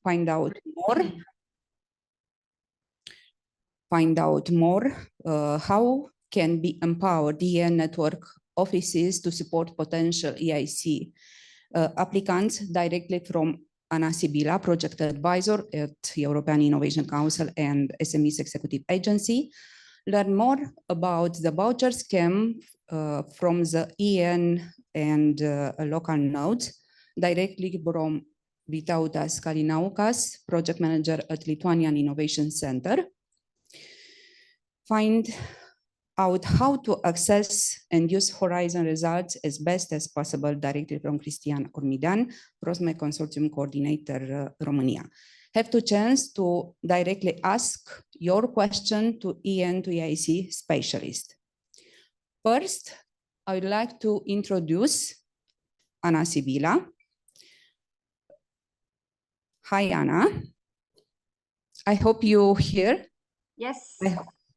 find out more how can be empowered EEN network offices to support potential EIC applicants directly from Ana Sibila, project advisor at European Innovation Council and SMEs Executive Agency. Learn more about the voucher scheme from the EN and local nodes directly from Vytautas Kalinaukas, project manager at Lithuanian Innovation Center. Find out how to access and use Horizon results as best as possible directly from Cristian Ormidan, PROSME Consortium Coordinator, Romania. Have the chance to directly ask your question to EEN2EIC specialist. First, I would like to introduce Ana Sibila. Hi, Ana. I hope you hear. Yes.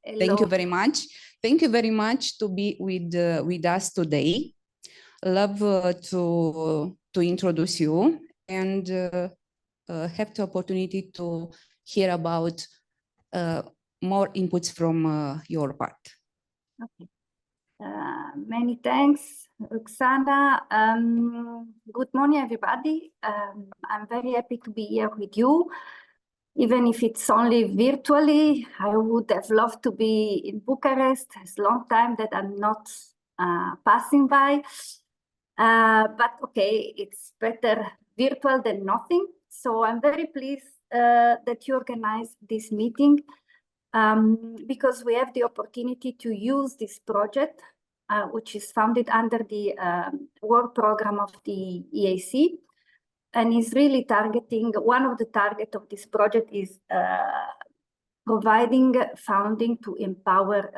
Thank you very much. Thank you very much to be with us today. Love to introduce you and have the opportunity to hear about more inputs from your part. Okay. Many thanks, Roxana. Good morning, everybody. I'm very happy to be here with you. Even if it's only virtually, I would have loved to be in Bucharest. It's a long time that I'm not passing by. But okay, it's better virtual than nothing. So I'm very pleased that you organized this meeting because we have the opportunity to use this project, which is funded under the work program of the EIC. And is really targeting, one of the targets of this project is providing funding to empower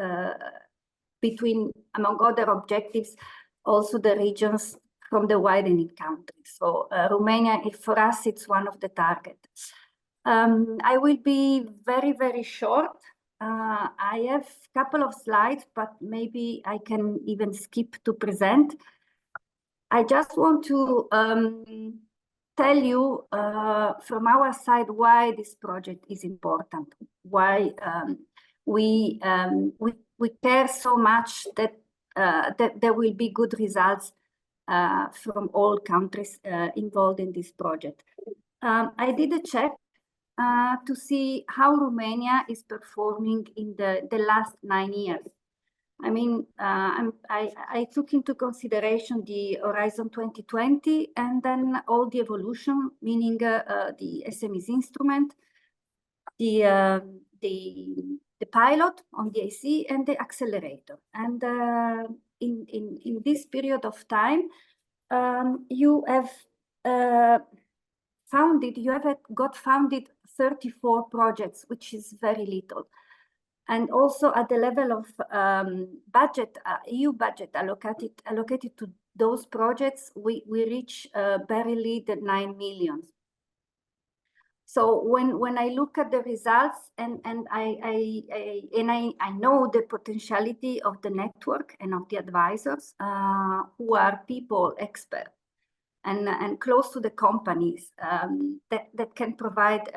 between, among other objectives, also the regions from the widening countries. So Romania, for us, it's one of the targets. I will be very, very short. I have a couple of slides, but maybe I can even skip to present. I just want to tell you from our side why this project is important, why we care so much that there will be good results from all countries involved in this project. I did a check to see how Romania is performing in the last 9 years. I mean, I took into consideration the Horizon 2020 and then all the evolution, meaning the SMEs instrument, the pilot on the EIC and the accelerator. And in this period of time, you have got funded 34 projects, which is very little. And also at the level of budget, EU budget allocated to those projects, we reach barely the 9 million. So when I look at the results and I know the potentiality of the network and of the advisors who are people experts and close to the companies that can provide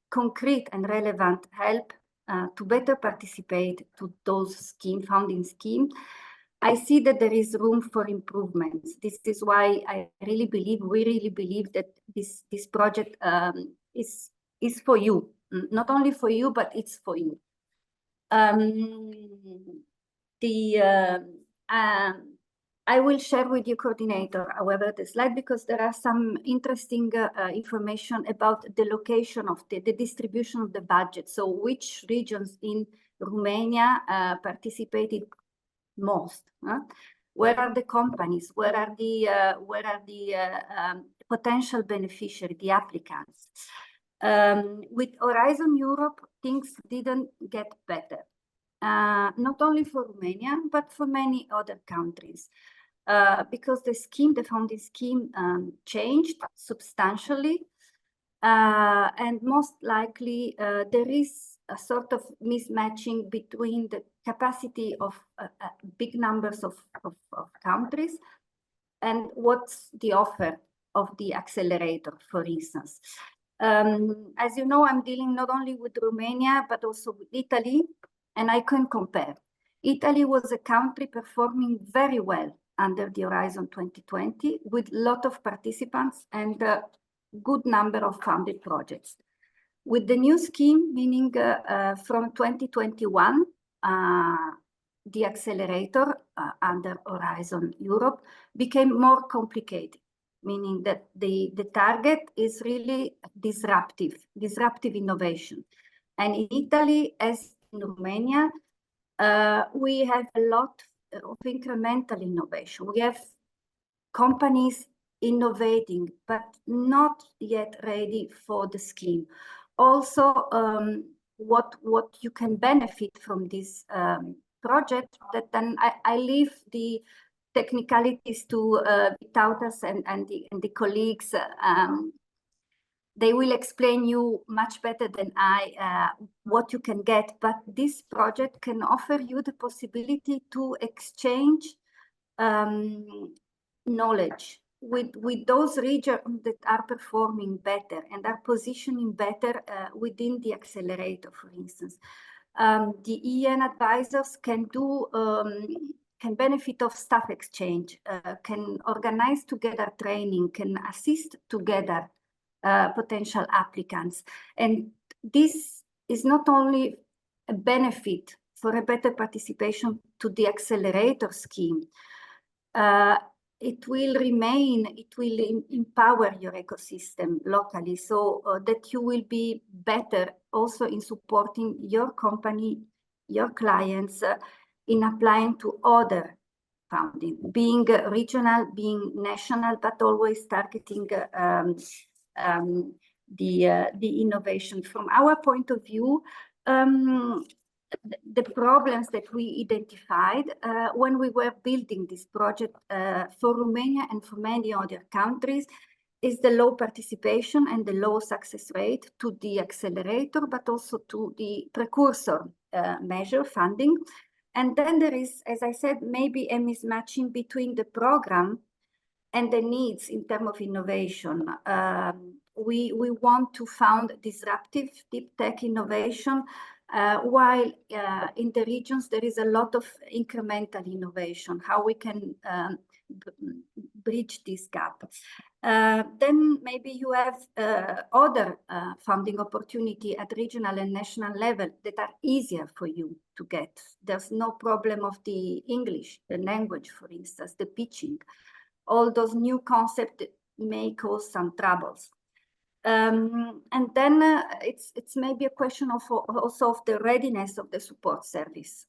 concrete and relevant help to better participate to those funding schemes, I see that there is room for improvements. This is why I really believe, we really believe that this project is for you, not only for you, but it's for you. I will share with you, coordinator, however, the slide, because there are some interesting information about the location of the distribution of the budget. So which regions in Romania participated most? Where are the companies? Where are the potential beneficiaries, the applicants? With Horizon Europe, things didn't get better. Not only for Romania, but for many other countries. Because the funding scheme changed substantially, and most likely there is a sort of mismatching between the capacity of big numbers of countries and what's the offer of the accelerator, for instance. As you know, I'm dealing not only with Romania, but also with Italy, and I can compare. Italy was a country performing very well under the Horizon 2020 with a lot of participants and a good number of funded projects. With the new scheme, meaning from 2021, the accelerator under Horizon Europe became more complicated, meaning that the target is really disruptive innovation. And in Italy, as in Romania, we have a lot of incremental innovation. We have companies innovating, but not yet ready for the scheme. Also, what you can benefit from this project, that then I leave the technicalities to Vytautas and the colleagues. They will explain you much better than I what you can get, but this project can offer you the possibility to exchange knowledge with those regions that are performing better and are positioning better within the accelerator, for instance. The EEN advisors can do can benefit of staff exchange, can organize together training, can assist together potential applicants. And this is not only a benefit for a better participation to the accelerator scheme, it will empower your ecosystem locally, so that you will be better also in supporting your company, your clients, in applying to other funding, being regional, being national, but always targeting the innovation. From our point of view, the problems that we identified when we were building this project for Romania and for many other countries is the low participation and the low success rate to the accelerator, but also to the precursor measure funding. And then there is, as I said, maybe a mismatching between the program and the needs in terms of innovation. We want to fund disruptive deep tech innovation, while in the regions there is a lot of incremental innovation, how we can bridge this gap. Then maybe you have other funding opportunity at regional and national level that are easier for you to get. There's no problem of the English, the language, for instance, the pitching. All those new concepts may cause some troubles. And then it's maybe a question of also of the readiness of the support service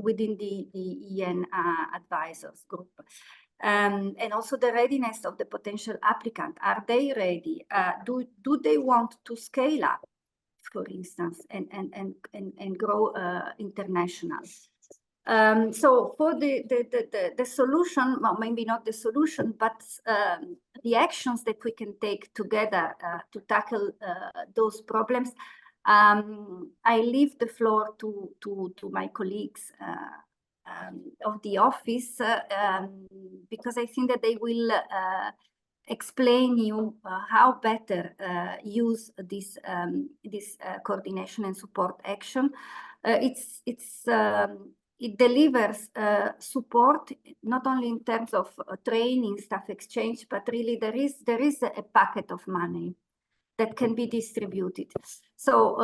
within the EEN advisors group. And also the readiness of the potential applicant. Are they ready? Do they want to scale up, for instance, and grow international? So for the solution, well, maybe not the solution, but the actions that we can take together to tackle those problems, I leave the floor to my colleagues of the office, because I think that they will explain you how better use this coordination and support action. It delivers support not only in terms of training, staff exchange, but really there is a packet of money that can be distributed. So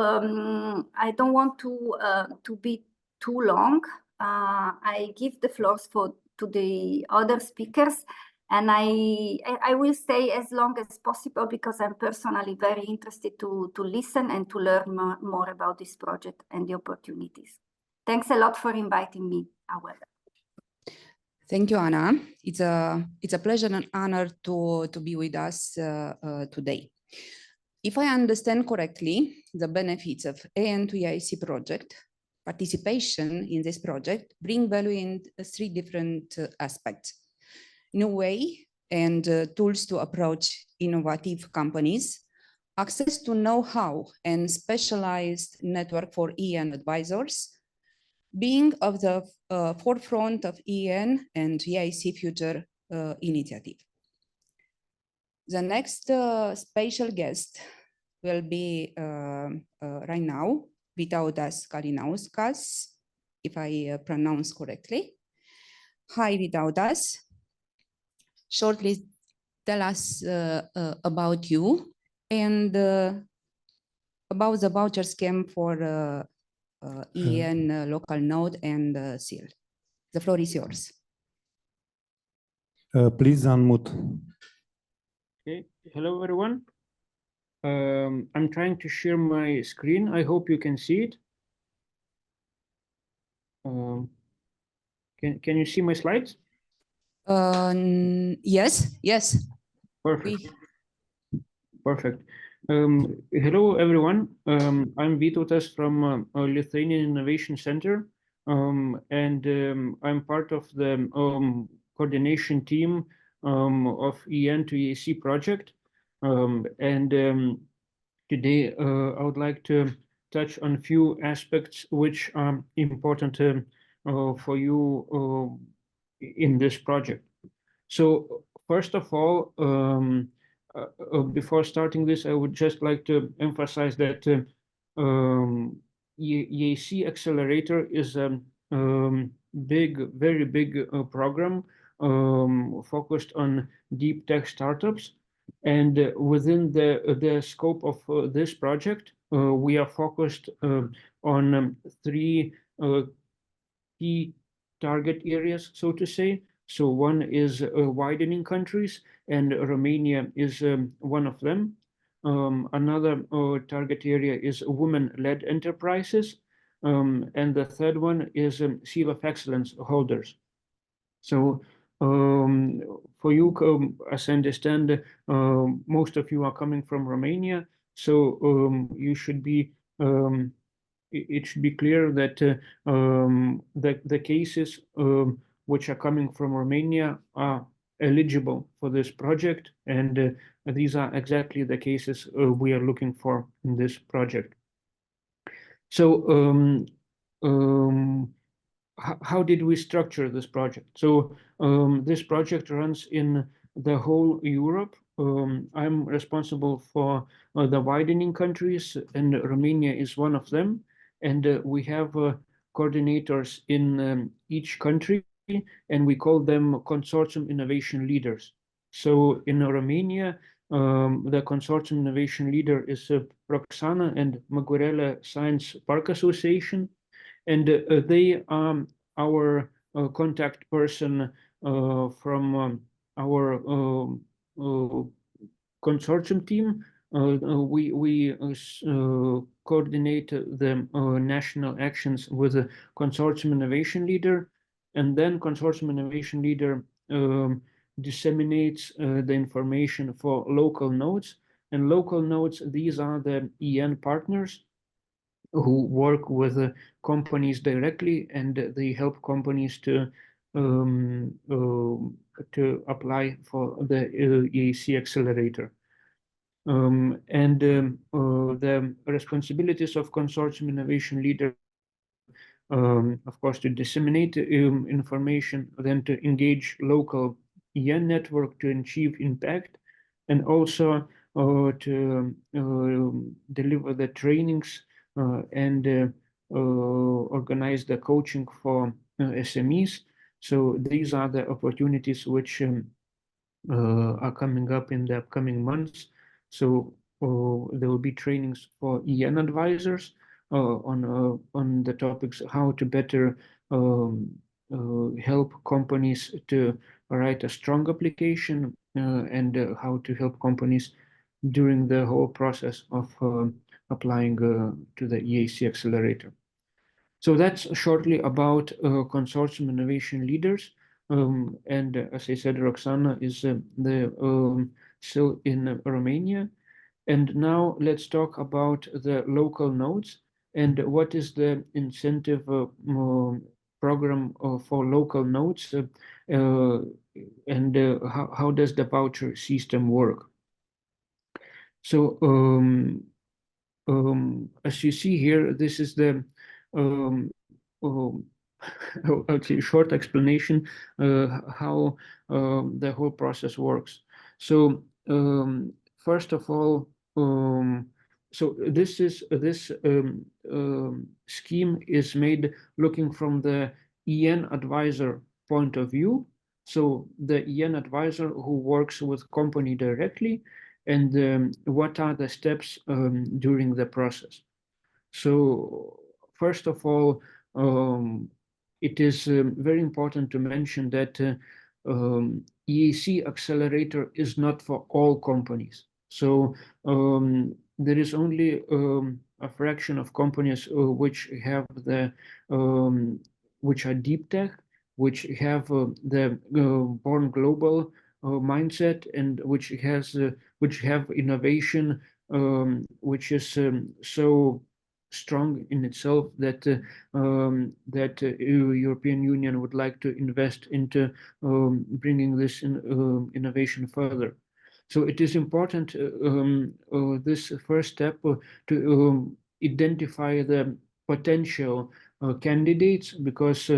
I don't want to be too long. I give the floors to the other speakers, and I will stay as long as possible because I'm personally very interested to listen and to learn more about this project and the opportunities. Thanks a lot for inviting me, however. Thank you, Anna. It's a pleasure and honor to be with us today. If I understand correctly, the benefits of EEN2EIC project, participation in this project bring value in 3 different aspects. New way and tools to approach innovative companies, access to know-how and specialized network for EEN advisors, being of the forefront of EEN and EIC future initiative. The next special guest will be right now, Vytautas Kalinauskas, if I pronounce correctly. Hi, Vytautas. Shortly tell us about you and about the voucher scheme for EEN local node and seal. The floor is yours. Please unmute. Okay, hello everyone. I'm trying to share my screen. I hope you can see it. Can you see my slides? Yes, yes. Perfect. Perfect. Hello everyone. I'm Vytautas from Lithuanian Innovation Center, and I'm part of the coordination team of EEN2EIC project. Today I would like to touch on a few aspects which are important for you in this project. So first of all, before starting this, I would just like to emphasize that EIC Accelerator is a very big program focused on deep tech startups. And within the scope of this project, we are focused on three key target areas, so to say. So one is widening countries, and Romania is one of them. Another target area is women-led enterprises. And the third one is Seal of Excellence holders. So for you, as I understand, most of you are coming from Romania. So you should be it should be clear that the cases which are coming from Romania are eligible for this project, and these are exactly the cases we are looking for in this project. So how did we structure this project? So this project runs in the whole Europe. I'm responsible for the widening countries, and Romania is one of them. And we have coordinators in each country, and we call them consortium innovation leaders. So in Romania, the consortium innovation leader is Roxana and Magurele Science Park Association, and they are our contact person from our consortium team. We coordinate the national actions with the consortium innovation leader, and then consortium innovation leader disseminates the information for local nodes. And local nodes, these are the EN partners who work with companies directly, and they help companies to apply for the EIC Accelerator. The responsibilities of consortium innovation leader, of course, to disseminate information, then to engage local EN network to achieve impact, and also to deliver the trainings and organize the coaching for SMEs. So these are the opportunities which are coming up in the upcoming months. So there will be trainings for EN advisors on the topics how to better help companies to write a strong application and how to help companies during the whole process of applying to the EIC Accelerator. So that's shortly about consortium innovation leaders. And as I said, Roxana is still in Romania. And now let's talk about the local nodes and what is the incentive program for local nodes and how does the voucher system work. So as you see here, this is the actually short explanation how the whole process works. So first of all, so this scheme is made looking from the EN advisor point of view. So the EN advisor who works with company directly, and what are the steps during the process. So first of all, it is very important to mention that EIC Accelerator is not for all companies. So there is only a fraction of companies which have the which are deep tech, which have the born global mindset, and which have innovation which is so strong in itself that European Union would like to invest into bringing this innovation further. So it is important this first step to identify the potential candidates, because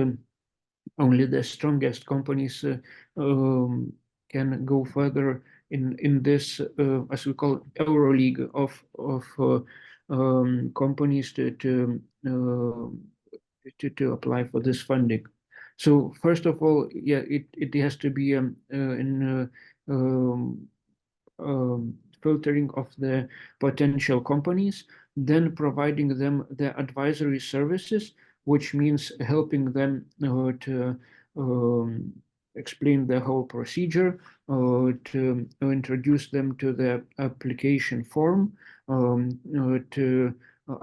only the strongest companies can go further in this, as we call it, Euro League of companies to apply for this funding. So first of all, yeah, it has to be filtering of the potential companies, then providing them the advisory services, which means helping them to explain the whole procedure, to introduce them to the application form, to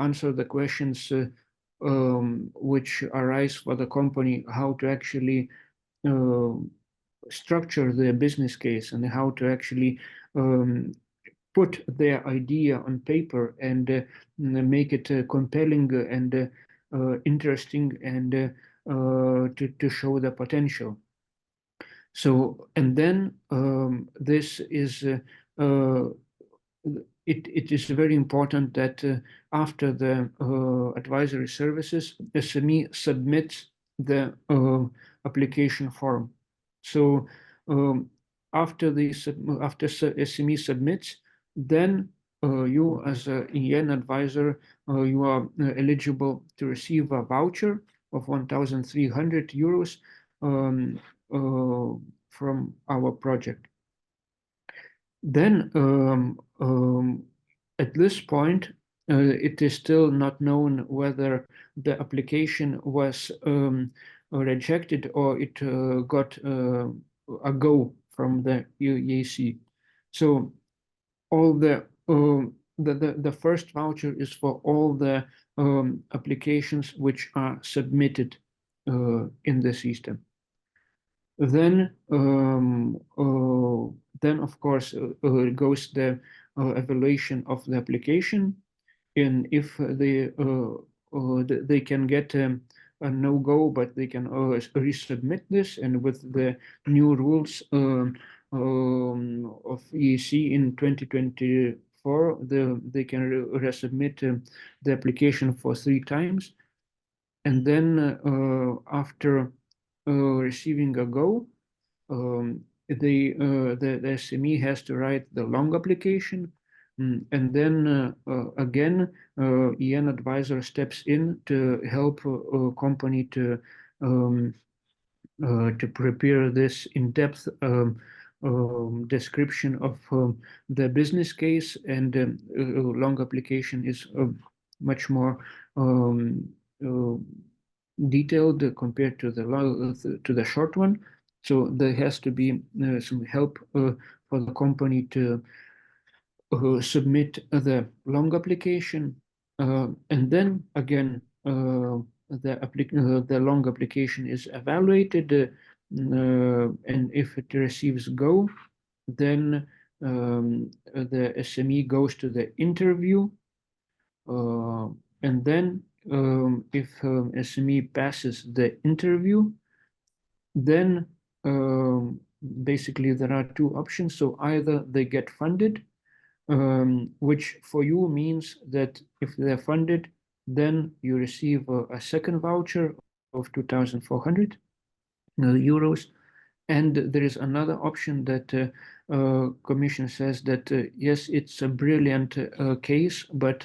answer the questions which arise for the company, how to actually structure their business case and how to actually put their idea on paper and make it compelling and interesting, and to show the potential. So, and then this is it is very important that after the advisory services, SME submits the application form. So after SME submits, then you as an EN advisor, you are eligible to receive a voucher of 1,300 euros from our project. Then at this point, it is still not known whether the application was rejected or it got a go from the EIC. So all the first voucher is for all the applications which are submitted in the system. Then of course goes the evaluation of the application, and if they can get a no-go, but they can resubmit this, and with the new rules of EIC in 2024, they can resubmit the application for 3 times, and then after receiving a go, the SME has to write the long application, and then again EN advisor steps in to help a company to prepare this in-depth description of the business case, and long application is much more detailed compared to the short one. So there has to be some help for the company to submit the long application, and then again the long application is evaluated, and if it receives go, then the SME goes to the interview, and then if SME passes the interview, then basically there are 2 options. So either they get funded, which for you means that if they're funded, then you receive a second voucher of 2,400 euros, And there is another option that Commission says that yes, it's a brilliant case, but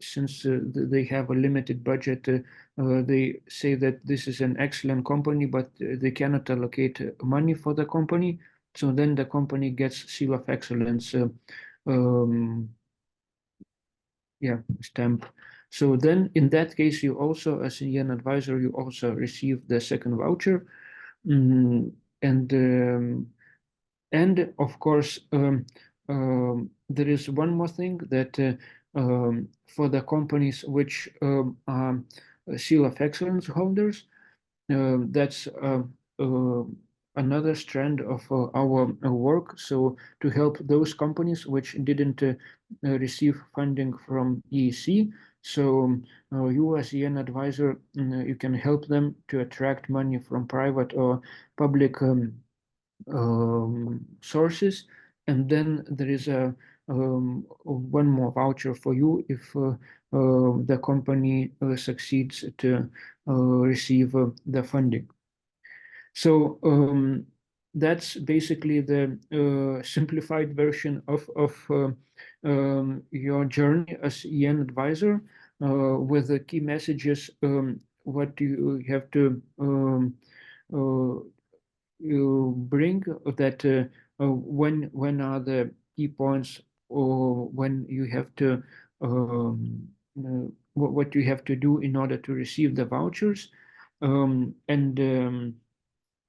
since they have a limited budget, they say that this is an excellent company, but they cannot allocate money for the company. So then the company gets Seal of Excellence stamp. So then in that case, you also, as an EN advisor, you also receive the second voucher. And of course, there is one more thing that for the companies which are Seal of Excellence holders, that's another strand of our work. So to help those companies which didn't receive funding from EEC. So you as EN advisor, you can help them to attract money from private or public sources. And then there is a one more voucher for you if the company succeeds to receive the funding. So that's basically the simplified version of your journey as EN advisor with the key messages, what you have to you bring that when are the key points, or when you have to what you have to do in order to receive the vouchers.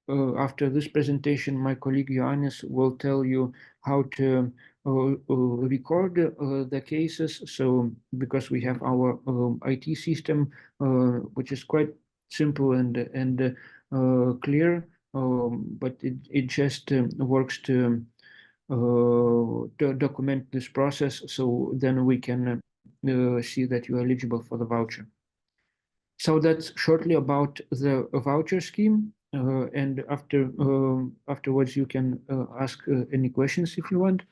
After this presentation, my colleague Ioannis will tell you how to record the cases. So because we have our IT system, which is quite simple and clear, but it just works to document this process. So then we can see that you are eligible for the voucher. So that's shortly about the voucher scheme. And afterwards, you can ask any questions if you want.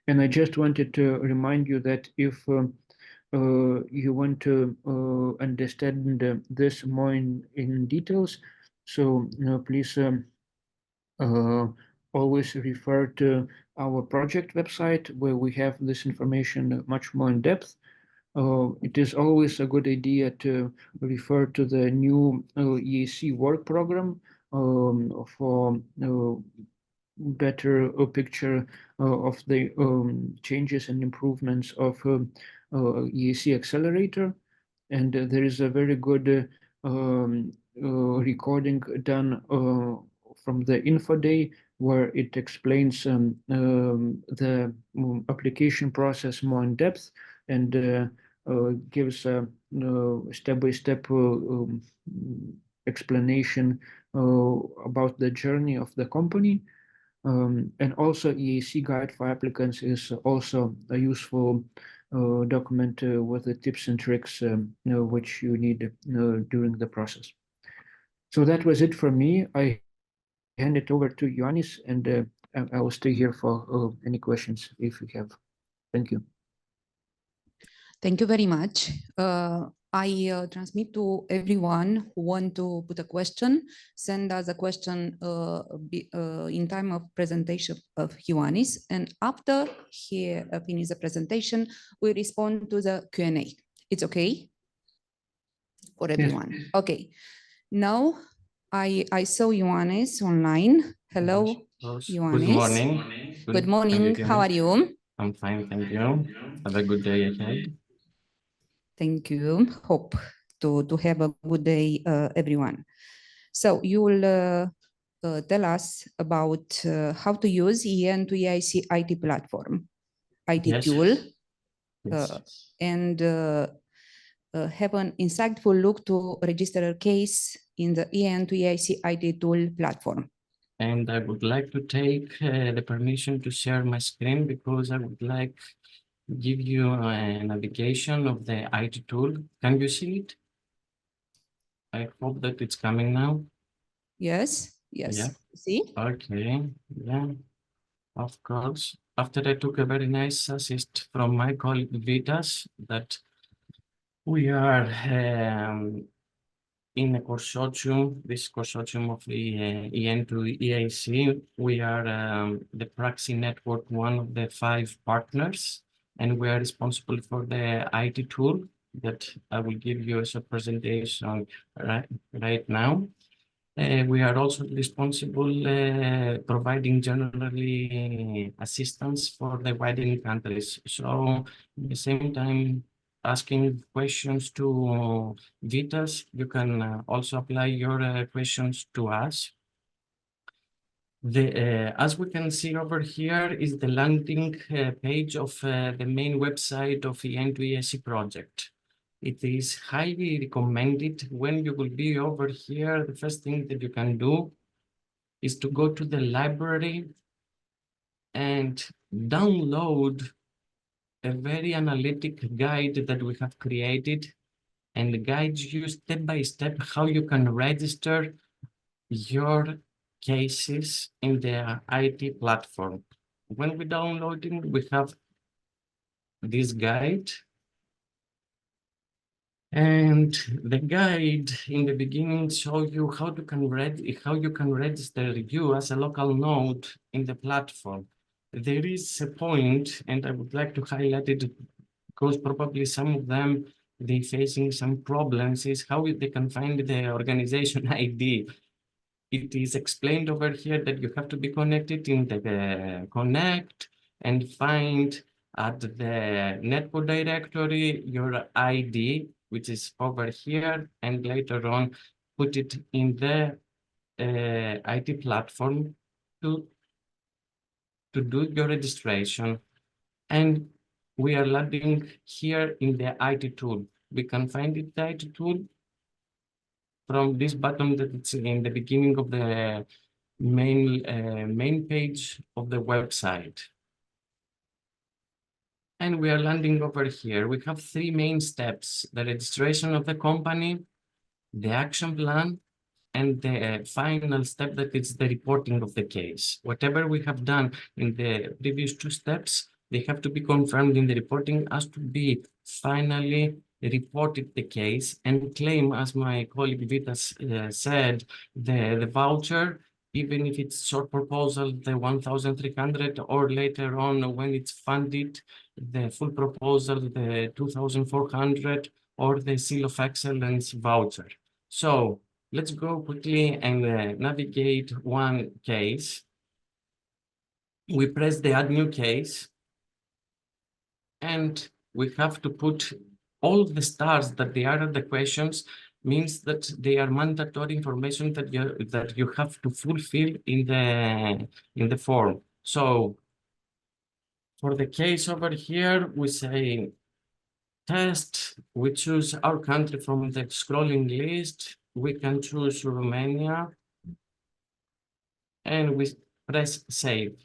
And I just wanted to remind you that if you want to understand this more in details, so please always refer to our project website, where we have this information much more in depth. It is always a good idea to refer to the new EIC work program for better picture of the changes and improvements of EIC Accelerator. And there is a very good recording done from the Info Day, where it explains the application process more in depth, and gives a step-by-step explanation about the journey of the company. And also EIC Guide for Applicants is also a useful document with the tips and tricks which you need during the process. So that was it for me. I hand it over to Ioannis, and I will stay here for any questions if you have. Thank you. Thank you very much. I transmit to everyone who want to put a question, send us a question in time of presentation of Ioannis, and after he finishes the presentation, we respond to the Q&A. It's okay for everyone? Yes. Okay. Now I saw Ioannis online. Hello, Ioannis. Good morning. Good morning. How are you? I'm fine, thank you. Have a good day ahead. Thank you. Hope to have a good day, everyone. So you will tell us about how to use EEN2EIC IT platform, IT tool, and have an insightful look to register a case in the EEN2EIC IT tool platform. And I would like to take the permission to share my screen, because I would like give you a navigation of the IT tool. Can you see it? I hope that it's coming now. Yes, yes. Yeah. See? Okay, yeah, of course. After I took a very nice assist from my colleague Vitas that we are in a consortium, this consortium of the EEN2EIC. We are the Praxi Network, one of the 5 partners, and we are responsible for the IT tool that I will give you as a presentation right now. We are also responsible providing generally assistance for the widening countries. So at the same time, asking questions to Vitas, you can also apply your questions to us. As we can see over here is the landing page of the main website of the EEN2EIC project. It is highly recommended when you will be over here. The first thing that you can do is to go to the library and download a very analytic guide that we have created and guides you step by step how you can register your cases in the IT platform. When we downloading, we have this guide. And the guide in the beginning shows you how you can register you as a local node in the platform. There is a point, and I would like to highlight it because probably some of them they facing some problems, is how they can find the organization ID. It is explained over here that you have to be connected in the connect and find at the network directory your ID, which is over here, and later on put it in the IT platform to do your registration. And we are landing here in the IT tool. We can find it, the IT tool, from this button that it's in the beginning of the main page of the website. And we are landing over here. We have 3 main steps: the registration of the company, the action plan, and the final step that is the reporting of the case. Whatever we have done in the previous 2 steps, they have to be confirmed in the reporting as to be finally reported the case and claim, as my colleague Vitas said, the voucher, even if it's short proposal, the 1,300, or later on when it's funded, the full proposal, the 2,400, or the Seal of Excellence voucher. So let's go quickly and navigate one case. We press the add new case, and we have to put all the stars that they are at the questions, means that they are mandatory information that you have to fulfill in the form. So for the case over here, we say test, we choose our country from the scrolling list. We can choose Romania, and we press save.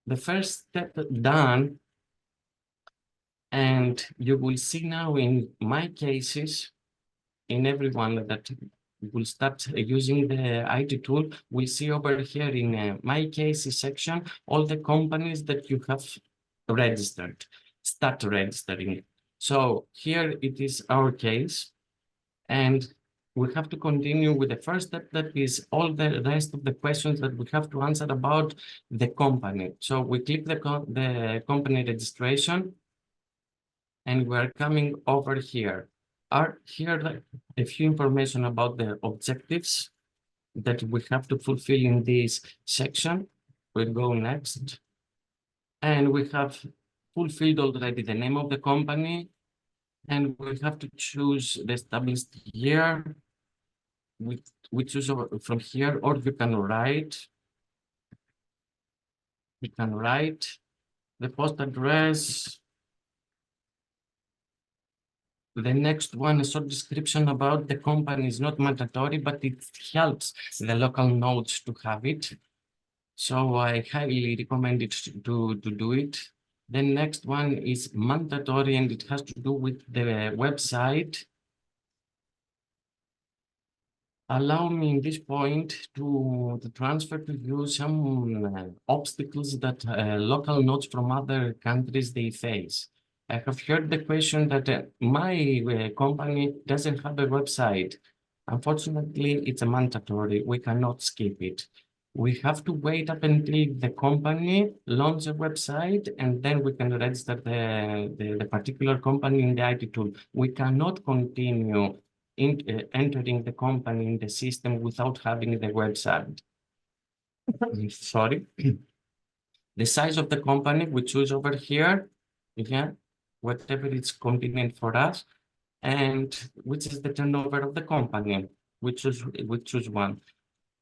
The first step done, and you will see now in my cases, in everyone that will start using the IT tool, we see over here in my cases section, all the companies that you have registered, start registering. So here it is our case, and we have to continue with the first step, that is all the rest of the questions that we have to answer about the company. So we click the company registration, and we're coming over here. Here a few information about the objectives that we have to fulfill in this section. We'll go next. And we have fulfilled already the name of the company, and we have to choose the established year. We choose from here, or you can write. You can write the post address. The next one, a short description about the company, is not mandatory, but it helps the local nodes to have it. So I highly recommend it to do it. The next one is mandatory, and it has to do with the website. Allow me in this point to transfer to you some obstacles that local nodes from other countries they face. I have heard the question that my company doesn't have a website. Unfortunately, it's a mandatory. We cannot skip it. We have to wait up until the company launches a website, and then we can register the particular company in the IT tool. We cannot continue entering the company in the system without having the website. Sorry. The size of the company we choose over here, again, whatever is convenient for us, and which is the turnover of the company. We choose one.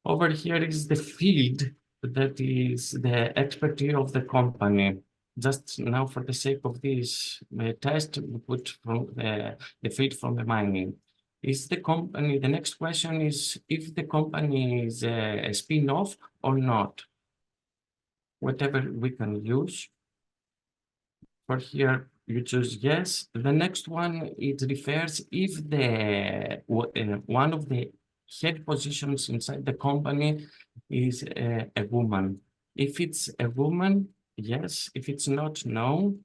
Over here is the field that is the expertise of the company. Just now, for the sake of this test, we put from the field from the mining. Is the company, the next question is if the company is a spin-off or not. Whatever we can use. For here, you choose yes. The next one, it refers if the one of the head positions inside the company is a woman. If it's a woman, yes. If it's not, no.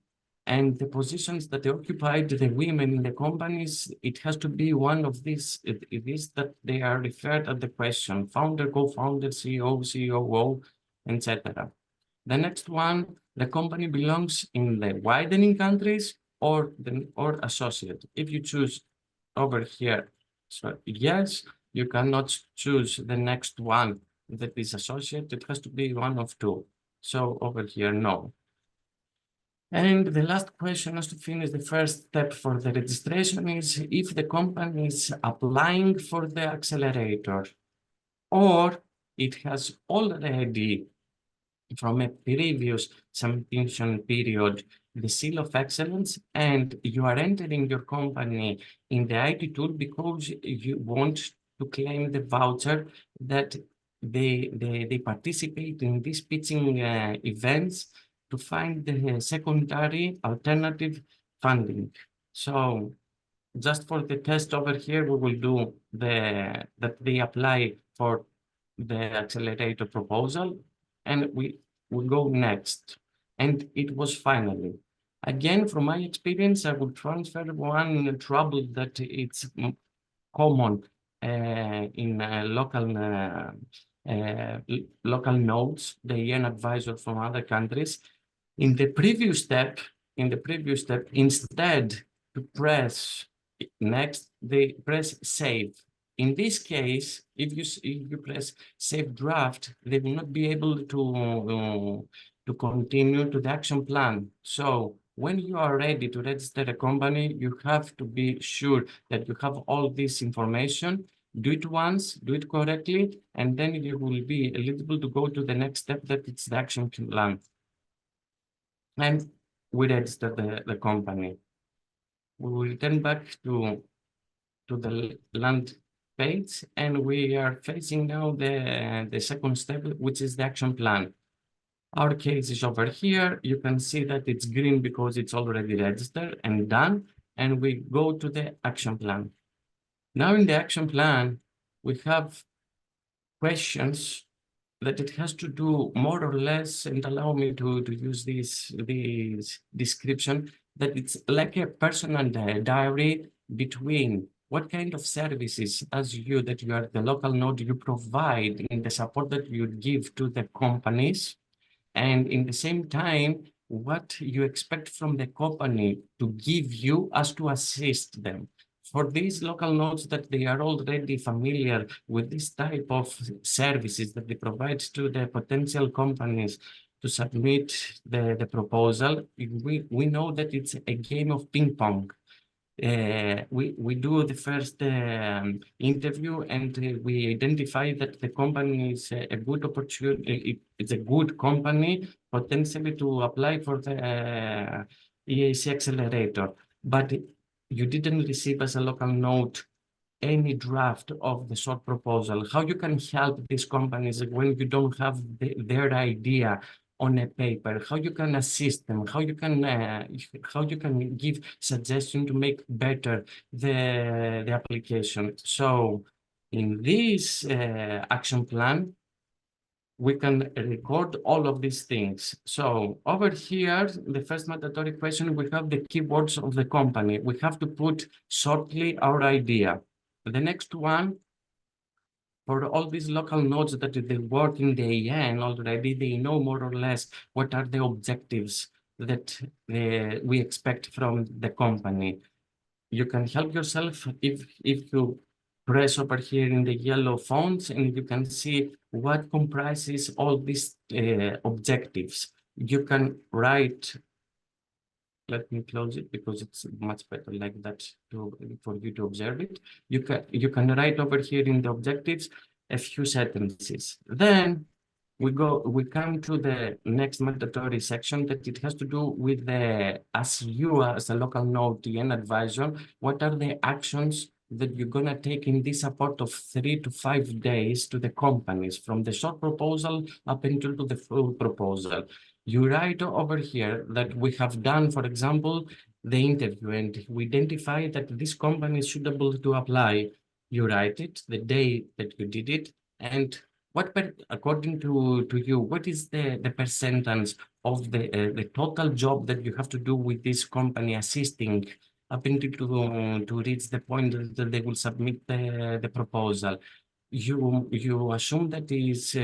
And the positions that they occupied, the women in the companies, it has to be one of these. It is that they are referred at the question: founder, co-founder, CEO, COO, etc. The next one, the company belongs in the widening countries or associate. If you choose over here, so yes, you cannot choose the next one that is associate. It has to be one of two. So over here, no. And the last question is to finish the first step for the registration is if the company is applying for the accelerator or it has already from a previous submission period, the seal of excellence, and you are entering your company in the IT tool because you want to claim the voucher that they participate in these pitching events to find the secondary alternative funding. So just for the test over here, we will do that they apply for the accelerator proposal, and we will go next. And it was finally. Again, from my experience, I would transfer one trouble that it's common in local nodes, the EN advisor from other countries. In the previous step, instead to press next, they press save. In this case, if you press save draft, they will not be able to continue to the action plan. So when you are ready to register a company, you have to be sure that you have all this information. Do it once, do it correctly, and then you will be eligible to go to the next step, that it's the action plan. And we register the company. We will return back to the land page, and we are facing now the second step, which is the action plan. Our case is over here. You can see that it's green because it's already registered and done, and we go to the action plan. Now in the action plan, we have questions that it has to do more or less, and allow me to use this description, that it's like a personal diary between what kind of services that you are the local node, you provide in the support that you give to the companies, and in the same time, what you expect from the company to give you as to assist them. For these local nodes that they are already familiar with this type of services that they provide to the potential companies to submit the proposal, we know that it's a game of ping pong. We do the first interview, and we identify that the company is a good opportunity. It's a good company potentially to apply for the EIC Accelerator, but you didn't receive as a local node any draft of the short proposal. How you can help these companies when you don't have their idea on a paper? How you can assist them? How you can give suggestion to make better the application? So in this action plan, we can record all of these things. So over here, the first mandatory question, we have the keywords of the company. We have to put shortly our idea. The next one, for all these local nodes that they work in the EIN already, they know more or less what are the objectives that we expect from the company. You can help yourself if you press over here in the yellow fonts, and you can see what comprises all these objectives. You can write, let me close it because it's much better like that for you to observe it. You can write over here in the objectives a few sentences. Then we come to the next mandatory section that it has to do with as a local node EN advisor, what are the actions that you're gonna take in this support of 3 to 5 days to the companies, from the short proposal up until to the full proposal. You write over here that we have done, for example, the interview, and we identify that this company is suitable to apply. You write it, the day that you did it, and according to you, what is the percentage of the total job that you have to do with this company assisting up until to reach the point that they will submit the proposal? You assume that is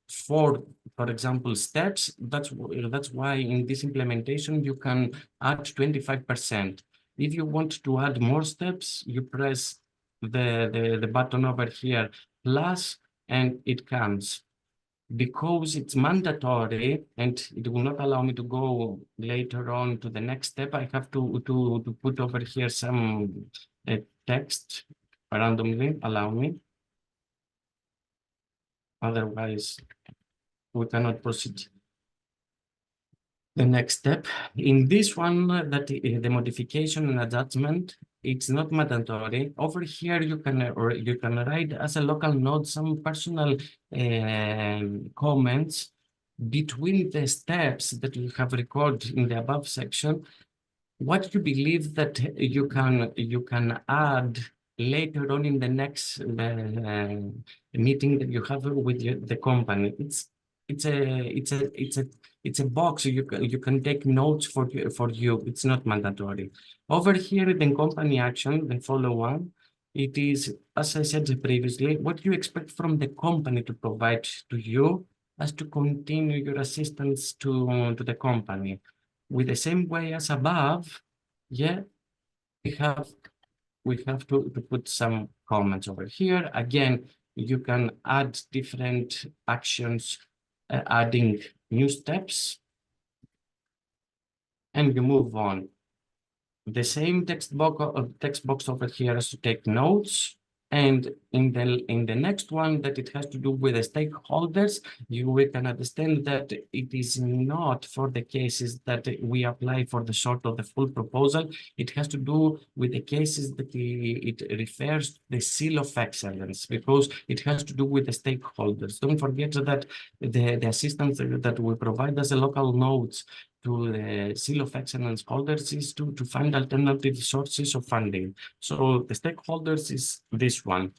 4, for example, steps. That's why in this implementation you can add 25%. If you want to add more steps, you press the button over here, plus, and it comes. Because it's mandatory and it will not allow me to go later on to the next step, I have to put over here some text randomly, allow me. Otherwise, we cannot proceed. The next step in this one, that the modification and adjustment, it's not mandatory. Over here, you can write as a local node some personal comments between the steps that you have recorded in the above section. What you believe that you can add later on in the next meeting that you have with the company. It's a box you can take notes for you. It's not mandatory. Over here in company action, the follow one, it is, as I said previously, what you expect from the company to provide to you as to continue your assistance to the company. With the same way as above, yeah, we have to put some comments over here. Again, you can add different actions, adding new steps, and you move on. The same text box over here is to take notes. And in the next one, that it has to do with the stakeholders, we can understand that it is not for the cases that we apply for the short or the full proposal. It has to do with the cases that it refers to the seal of excellence, because it has to do with the stakeholders. Don't forget that the assistance that we provide as a local nodes to the seal of excellence holders is to find alternative sources of funding. So the stakeholders is this one.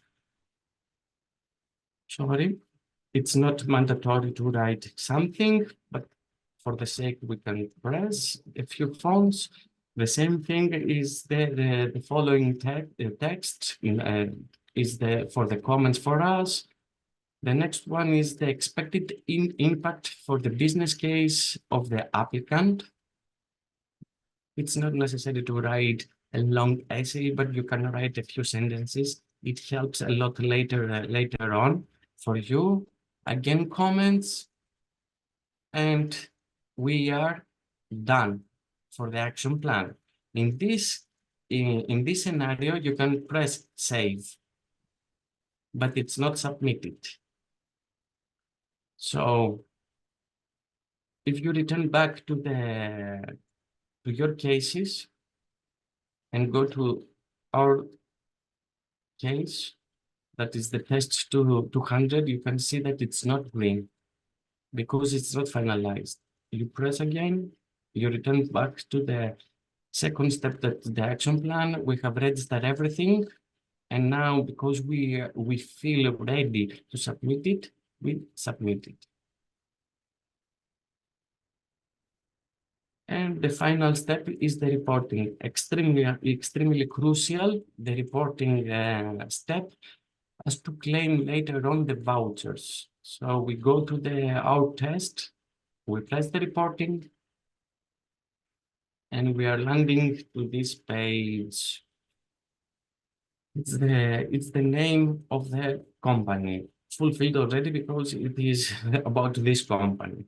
Sorry, it's not mandatory to write something, but for the sake we can press a few fonts. The same thing is the following text is for the comments for us. The next one is the expected impact for the business case of the applicant. It's not necessary to write a long essay, but you can write a few sentences. It helps a lot later on for you. Again, comments, and we are done for the action plan. In this scenario, you can press save, but it's not submitted. So if you return back to your cases and go to our case, that is the test 200, you can see that it's not green because it's not finalized. You press again, you return back to the second step, that the action plan. We have registered everything, and now because we feel ready to submit it, we submit it. And the final step is the reporting. Extremely crucial, the reporting step, as to claim later on the vouchers. So we go to our test, we press the reporting, and we are landing to this page. It's the name of the company, fulfilled already because it is about this company.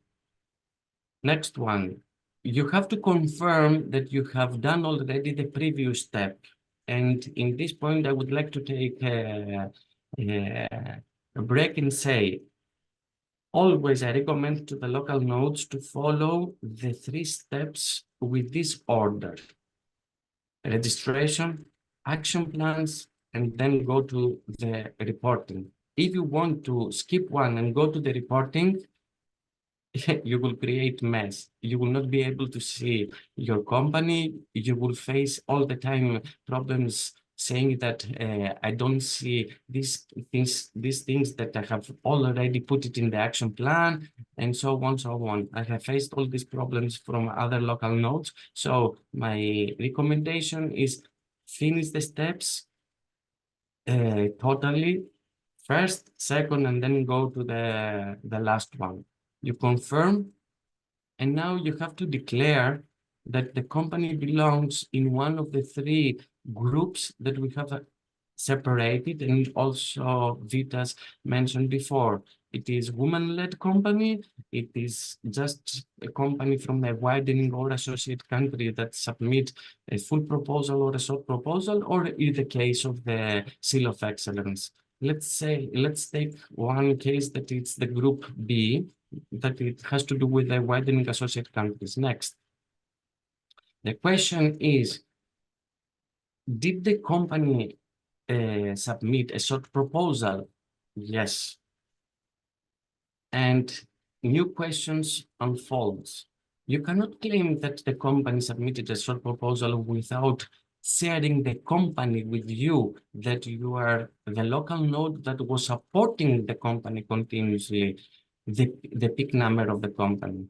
Next one, you have to confirm that you have done already the previous step. And in this point, I would like to take a break and say, always I recommend to the local nodes to follow the 3 steps with this order: registration, action plans, and then go to the reporting. If you want to skip one and go to the reporting, you will create mess. You will not be able to see your company. You will face all the time problems saying that I don't see these things that I have already put it in the action plan, and so on, so on. I have faced all these problems from other local nodes. So my recommendation is finish the steps totally, first, second, and then go to the last one. You confirm, and now you have to declare that the company belongs in one of the 3 groups that we have separated, and also Vitas mentioned before. It is woman-led company, it is just a company from a widening or associate country that submit a full proposal or a short proposal, or in the case of the Seal of Excellence. Let's take one case that it's the group B, that it has to do with the widening associate countries. Next. The question is, did the company submit a short proposal? Yes. And new questions unfolds. You cannot claim that the company submitted a short proposal without sharing the company with you, that you are the local node that was supporting the company continuously, the PIC number of the company.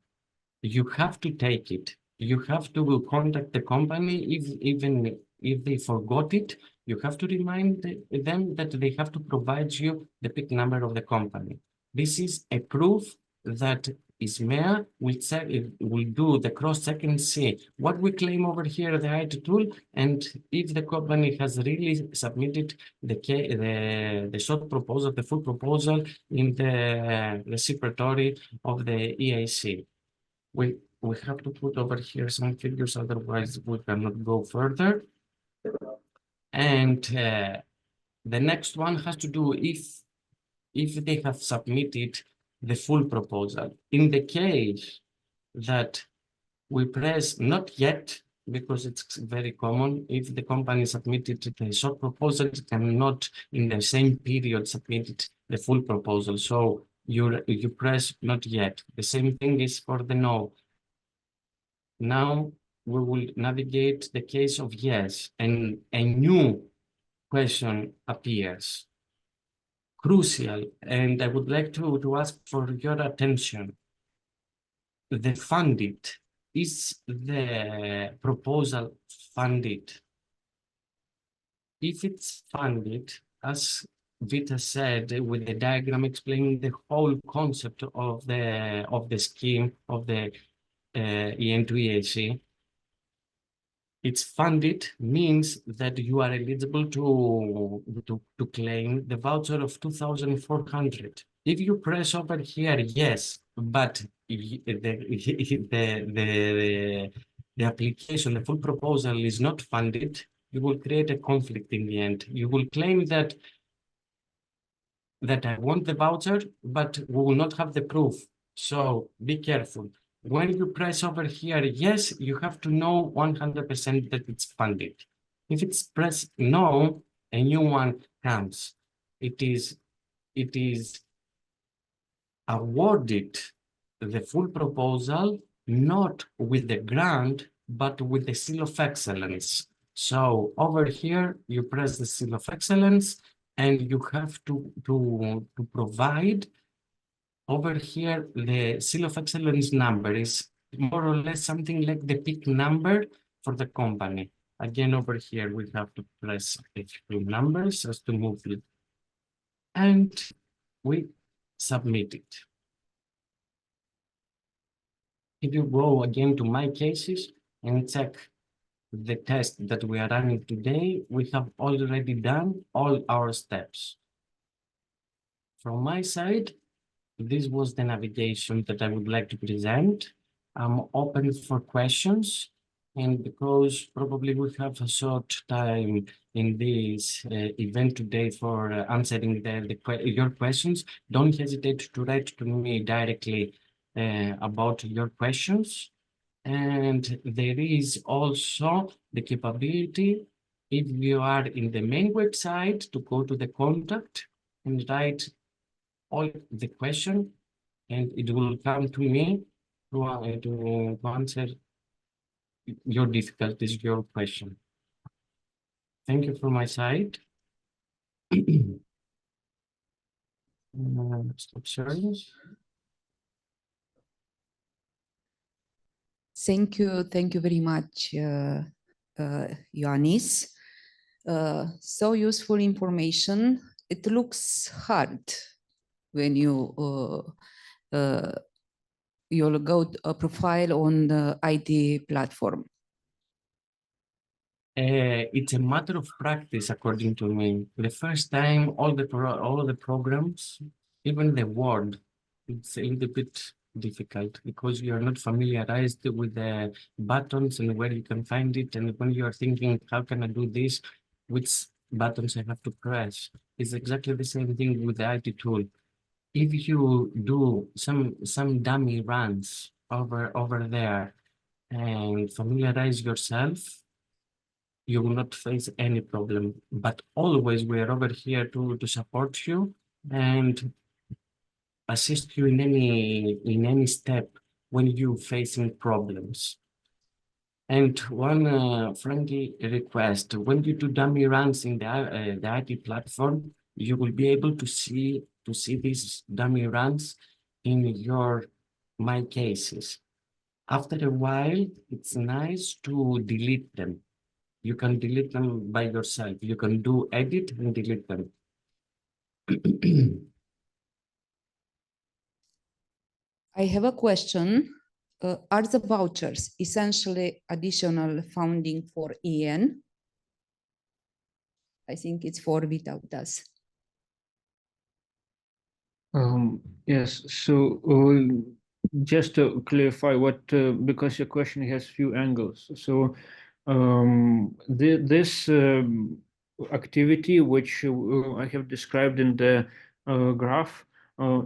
You have to take it. You have to contact the company, even if they forgot it. You have to remind them that they have to provide you the PIC number of the company. This is a proof that ISMEA will do the cross-check and see what we claim over here, the IT tool, and if the company has really submitted the short proposal, the full proposal in the reciprocatory of the EIC. We have to put over here some figures, otherwise we cannot go further. And the next one has to do if they have submitted the full proposal. In the case that we press not yet, because it's very common, if the company submitted the short proposal, it cannot in the same period submit the full proposal. So you press not yet. The same thing is for the no. Now we will navigate the case of yes, and a new question appears. Crucial, and I would like to ask for your attention. The funded, is the proposal funded? If it's funded, as Vita said, with the diagram explaining the whole concept of the scheme of the EEN2EIC, it's funded means that you are eligible to claim the voucher of 2,400. If you press over here, yes, but the application, the full proposal is not funded, you will create a conflict in the end. You will claim that I want the voucher, but we will not have the proof. So be careful. When you press over here, yes, you have to know 100% that it's funded. If it's pressed no, a new one comes. It is awarded the full proposal, not with the grant, but with the Seal of Excellence. So over here, you press the Seal of Excellence, and you have to provide over here, the seal of excellence number is more or less something like the peak number for the company. Again, over here, we have to press a few numbers as to move it. And we submit it. If you go again to my cases and check the test that we are running today, we have already done all our steps. From my side, this was the navigation that I would like to present. I'm open for questions, and because probably we have a short time in this event today for answering your questions, don't hesitate to write to me directly about your questions. And there is also the capability, if you are in the main website, to go to the contact and write all the question, and it will come to me to answer your difficulties, your question. Thank you from my side. Stop sharing. Thank you very much, Ioannis. So useful information. It looks hard when you'll go a profile on the IT platform. It's a matter of practice, according to me. The first time, all the programs, even the word, it's a little bit difficult because you are not familiarized with the buttons and where you can find it. And when you are thinking, how can I do this? Which buttons I have to press? It's exactly the same thing with the IT tool. If you do some dummy runs over there and familiarize yourself, you will not face any problem. But always we are over here to support you and assist you in any step when you facing problems. And one friendly request: when you do dummy runs in the IT platform, you will be able to see these dummy runs in your My Cases. After a while, it's nice to delete them. You can delete them by yourself. You can do edit and delete them. I have a question. Are the vouchers essentially additional funding for EN? I think it's for Vitautas. Yes, so just to clarify what, because your question has few angles. So this activity, which I have described in the graph,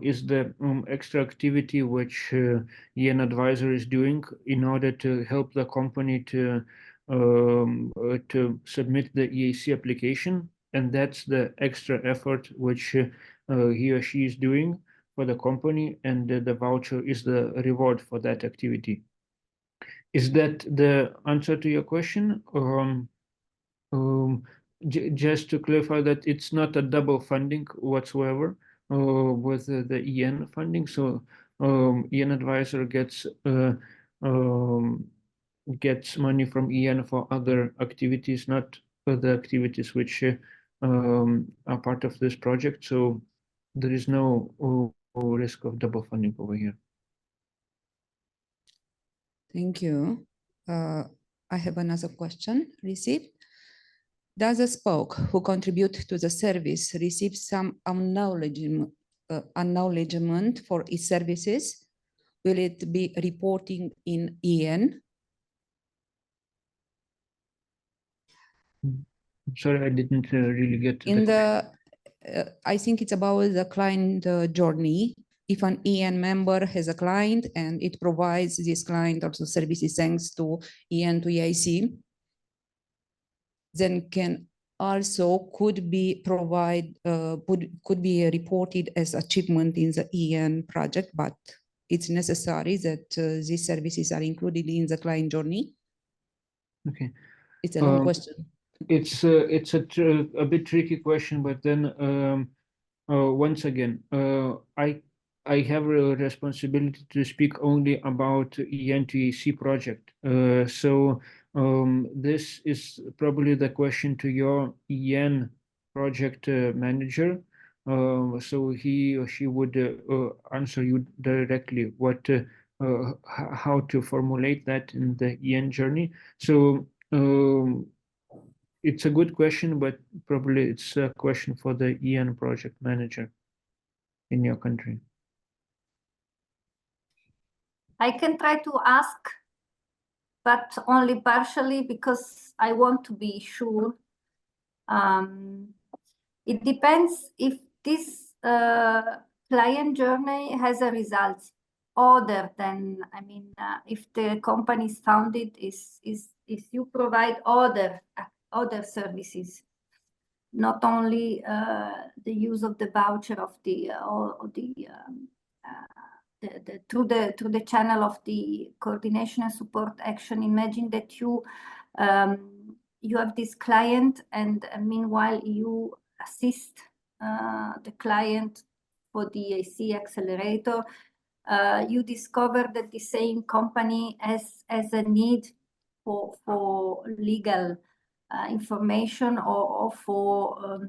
is the extra activity which EN Advisor is doing in order to help the company to submit the EIC application. And that's the extra effort which he or she is doing for the company, and the voucher is the reward for that activity. Is that the answer to your question? Just to clarify that it's not a double funding whatsoever with the EN funding. So EN Advisor gets money from EN for other activities, not for the activities which are part of this project. So there is no risk of double funding over here. Thank you. I have another question received. Does a spoke who contribute to the service receive some acknowledgement for its services? Will it be reporting in EN? Sorry, I didn't really get in the. I think it's about the client journey. If an EN member has a client and it provides this client also services thanks to EN2EIC, then could be reported as achievement in the EN project, but it's necessary that these services are included in the client journey. Okay, it's a long question. It's a bit tricky question, but then once again, I have a responsibility to speak only about EEN2EIC project. This is probably the question to your EN project manager. So he or she would answer you directly how to formulate that in the EN journey. So it's a good question, but probably it's a question for the EN project manager in your country. I can try to ask, but only partially because I want to be sure. It depends if this client journey has a result other than, I mean, if the company is founded, if you provide other services, not only the use of the voucher of through the channel of the coordination and support action. Imagine that you have this client, and meanwhile you assist the client for the EIC Accelerator. You discover that the same company has a need for legal information or for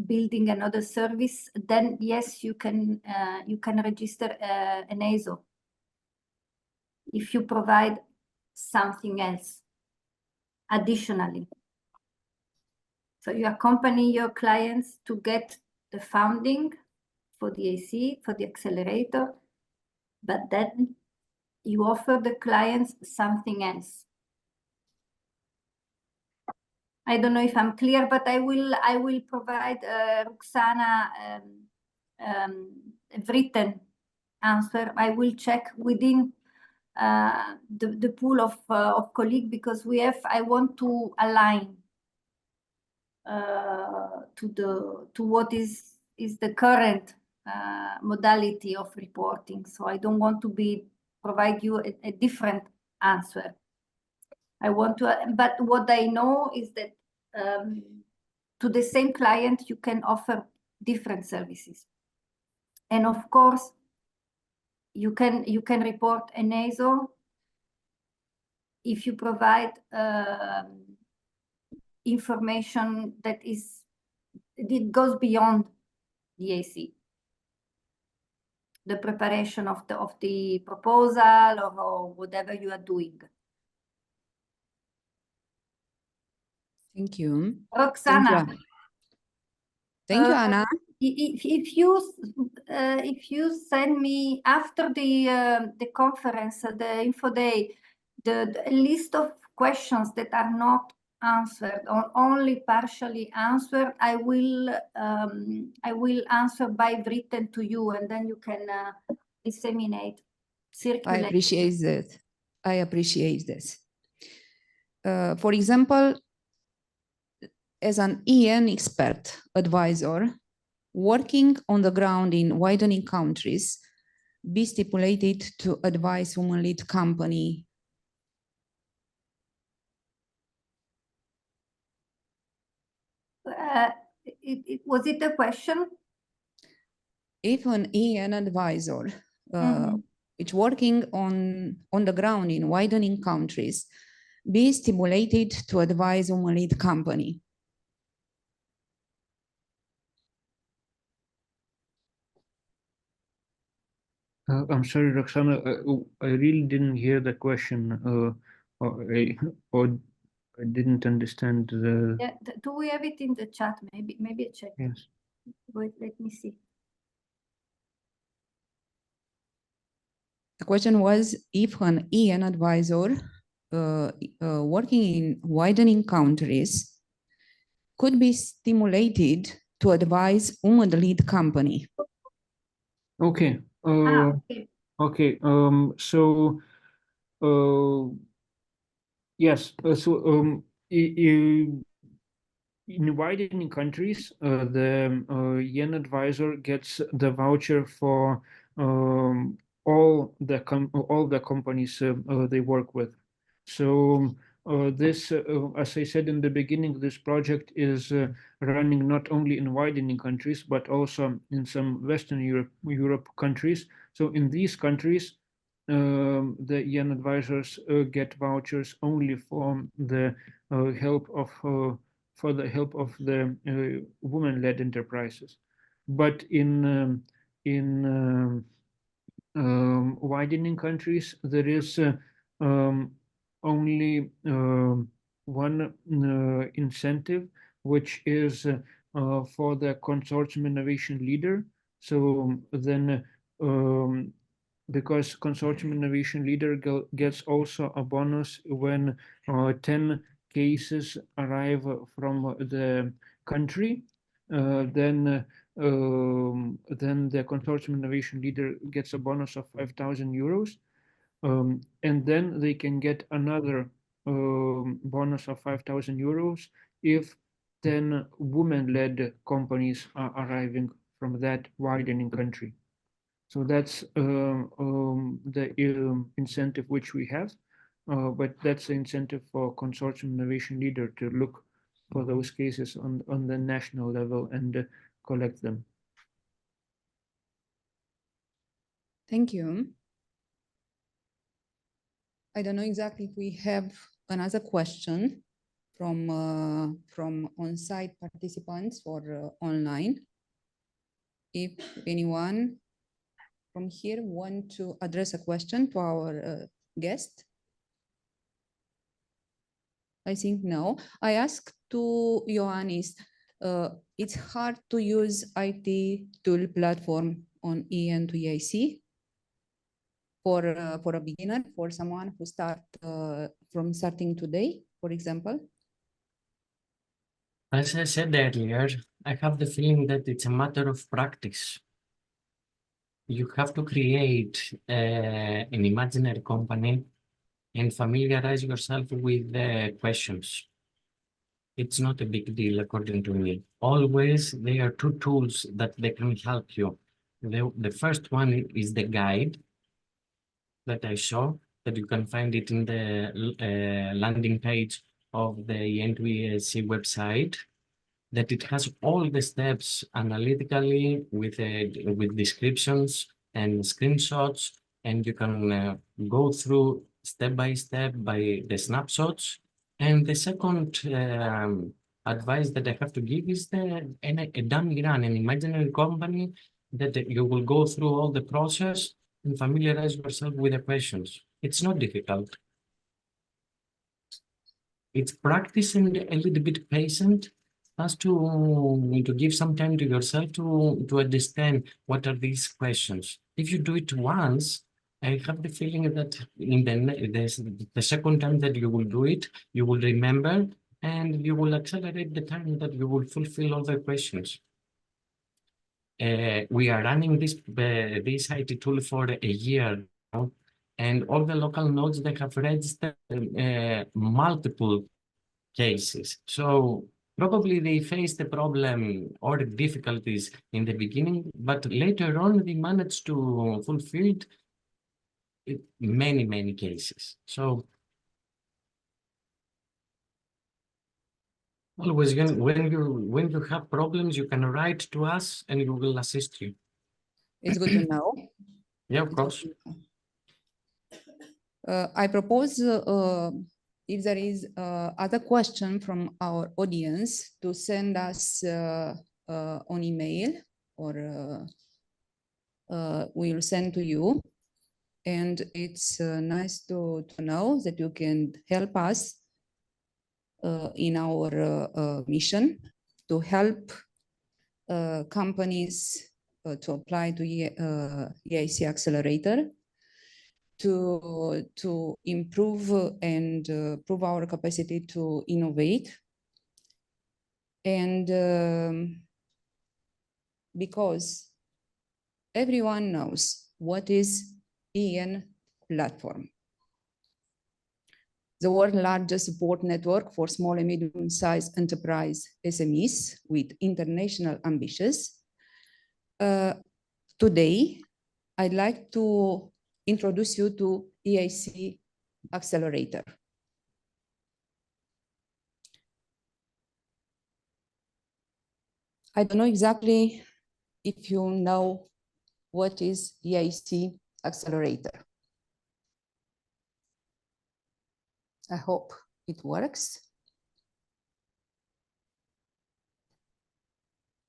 building another service, then yes, you can register an ESO if you provide something else additionally. So you accompany your clients to get the funding for the EIC, for the accelerator, but then you offer the clients something else. I don't know if I'm clear, but I will provide Roxana a written answer. I will check within the pool of colleagues, because I want to align to what is the current modality of reporting. So I don't want to provide you a different answer. I want to, but what I know is that to the same client, you can offer different services. And of course, you can report an ESO if you provide information that it goes beyond the EIC. The preparation of the proposal or whatever you are doing. Thank you. Roxana. Thank you, Anna. If you send me after the conference, the info day, the list of questions that are not answered or only partially answered, I will answer by written to you, and then you can disseminate, circulate. I appreciate that. I appreciate this. For example, as an EN expert advisor, working on the ground in widening countries, be stipulated to advise woman-led company. Was it a question? If an EN advisor, which working on the ground in widening countries, be stimulated to advise woman-led company. I'm sorry, Roxana, I really didn't hear the question, or I didn't understand the. Yeah, do we have it in the chat? Maybe I check. Yes. Wait, let me see. The question was if an EN advisor working in widening countries could be stimulated to advise woman-led company. Okay. Okay. Okay. So, yes. In widening countries, the EN advisor gets the voucher for all the companies they work with. So this, as I said in the beginning, this project is running not only in widening countries, but also in some Western Europe countries. So in these countries, the EN advisors get vouchers only for the help of the women-led enterprises. But in widening countries, there is only one incentive, which is for the consortium innovation leader. So then, because consortium innovation leader gets also a bonus when 10 cases arrive from the country, then the consortium innovation leader gets a bonus of 5,000 euros. And then they can get another bonus of 5,000 euros if 10 women-led companies are arriving from that widening country. So that's the incentive which we have, but that's the incentive for consortium innovation leader to look for those cases on the national level and collect them. Thank you. I don't know exactly if we have another question from on-site participants or online. If anyone from here want to address a question to our guest. I think no. I asked to Ioannis, it's hard to use IT tool platform on EEN2EIC for a beginner, for someone who starting today, for example? As I said earlier, I have the feeling that it's a matter of practice. You have to create an imaginary company and familiarize yourself with the questions. It's not a big deal, according to me. Always, there are two tools that they can help you. The first one is the guide that I saw, that you can find it in the landing page of the EEN2EIC website, that it has all the steps analytically with descriptions and screenshots, and you can go through step by by the snapshots. And the second advice that I have to give is a dummy run, an imaginary company that you will go through all the process and familiarize yourself with the questions. It's not difficult. It's practice and a little bit patient, as to give some time to yourself to understand what are these questions. If you do it once, I have the feeling that in the second time that you will do it, you will remember and you will accelerate the time that you will fulfill all the questions. We are running this IT tool for a year now, and all the local nodes, they have registered multiple cases. So probably they faced a problem or difficulties in the beginning, but later on they managed to fulfill many cases. So always when you have problems, you can write to us and we will assist you. It's good to know. Yeah, of course. I propose if there is other question from our audience to send us on email, or we'll send to you. And it's nice to know that you can help us in our mission to help companies to apply to EIC Accelerator, to improve and prove our capacity to innovate. And because everyone knows what is EEN platform, the world's largest support network for small and medium-sized enterprise SMEs with international ambitions. Today, I'd like to introduce you to EIC Accelerator. I don't know exactly if you know what is EIC Accelerator. I hope it works.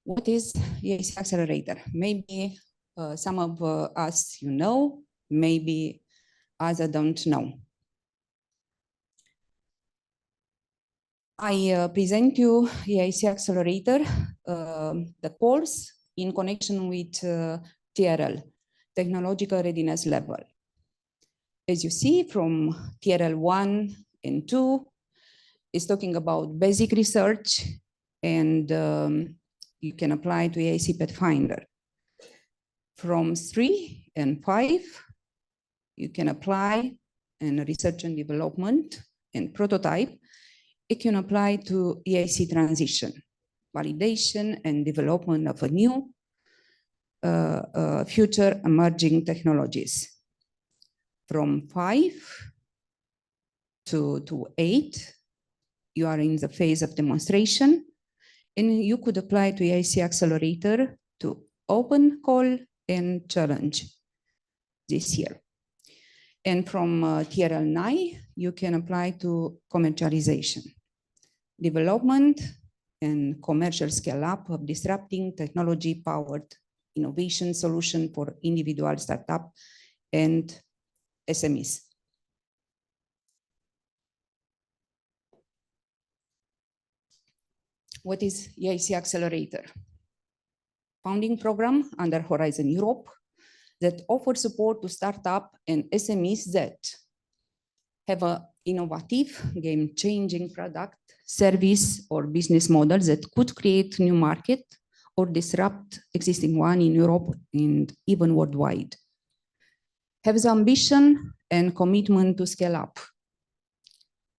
What is EIC Accelerator? Maybe some of us you know, maybe others don't know. I present you EIC Accelerator, the course in connection with TRL, Technological Readiness Level. As you see from TRL 1 and 2, is talking about basic research, and you can apply to EIC Pathfinder. From 3 and 5, you can apply in research and development and prototype. It can apply to EIC transition, validation and development of a new future emerging technologies. From 5 to 8, you are in the phase of demonstration, and you could apply to EIC Accelerator to open call and challenge this year. And from TRL 9, you can apply to commercialization, development and commercial scale-up of disrupting technology-powered innovation solution for individual startup and SMEs. What is EIC Accelerator? Founding program under Horizon Europe that offers support to startup and SMEs that have an innovative, game-changing product, service, or business models that could create new market or disrupt existing one in Europe and even worldwide. Have the ambition and commitment to scale up.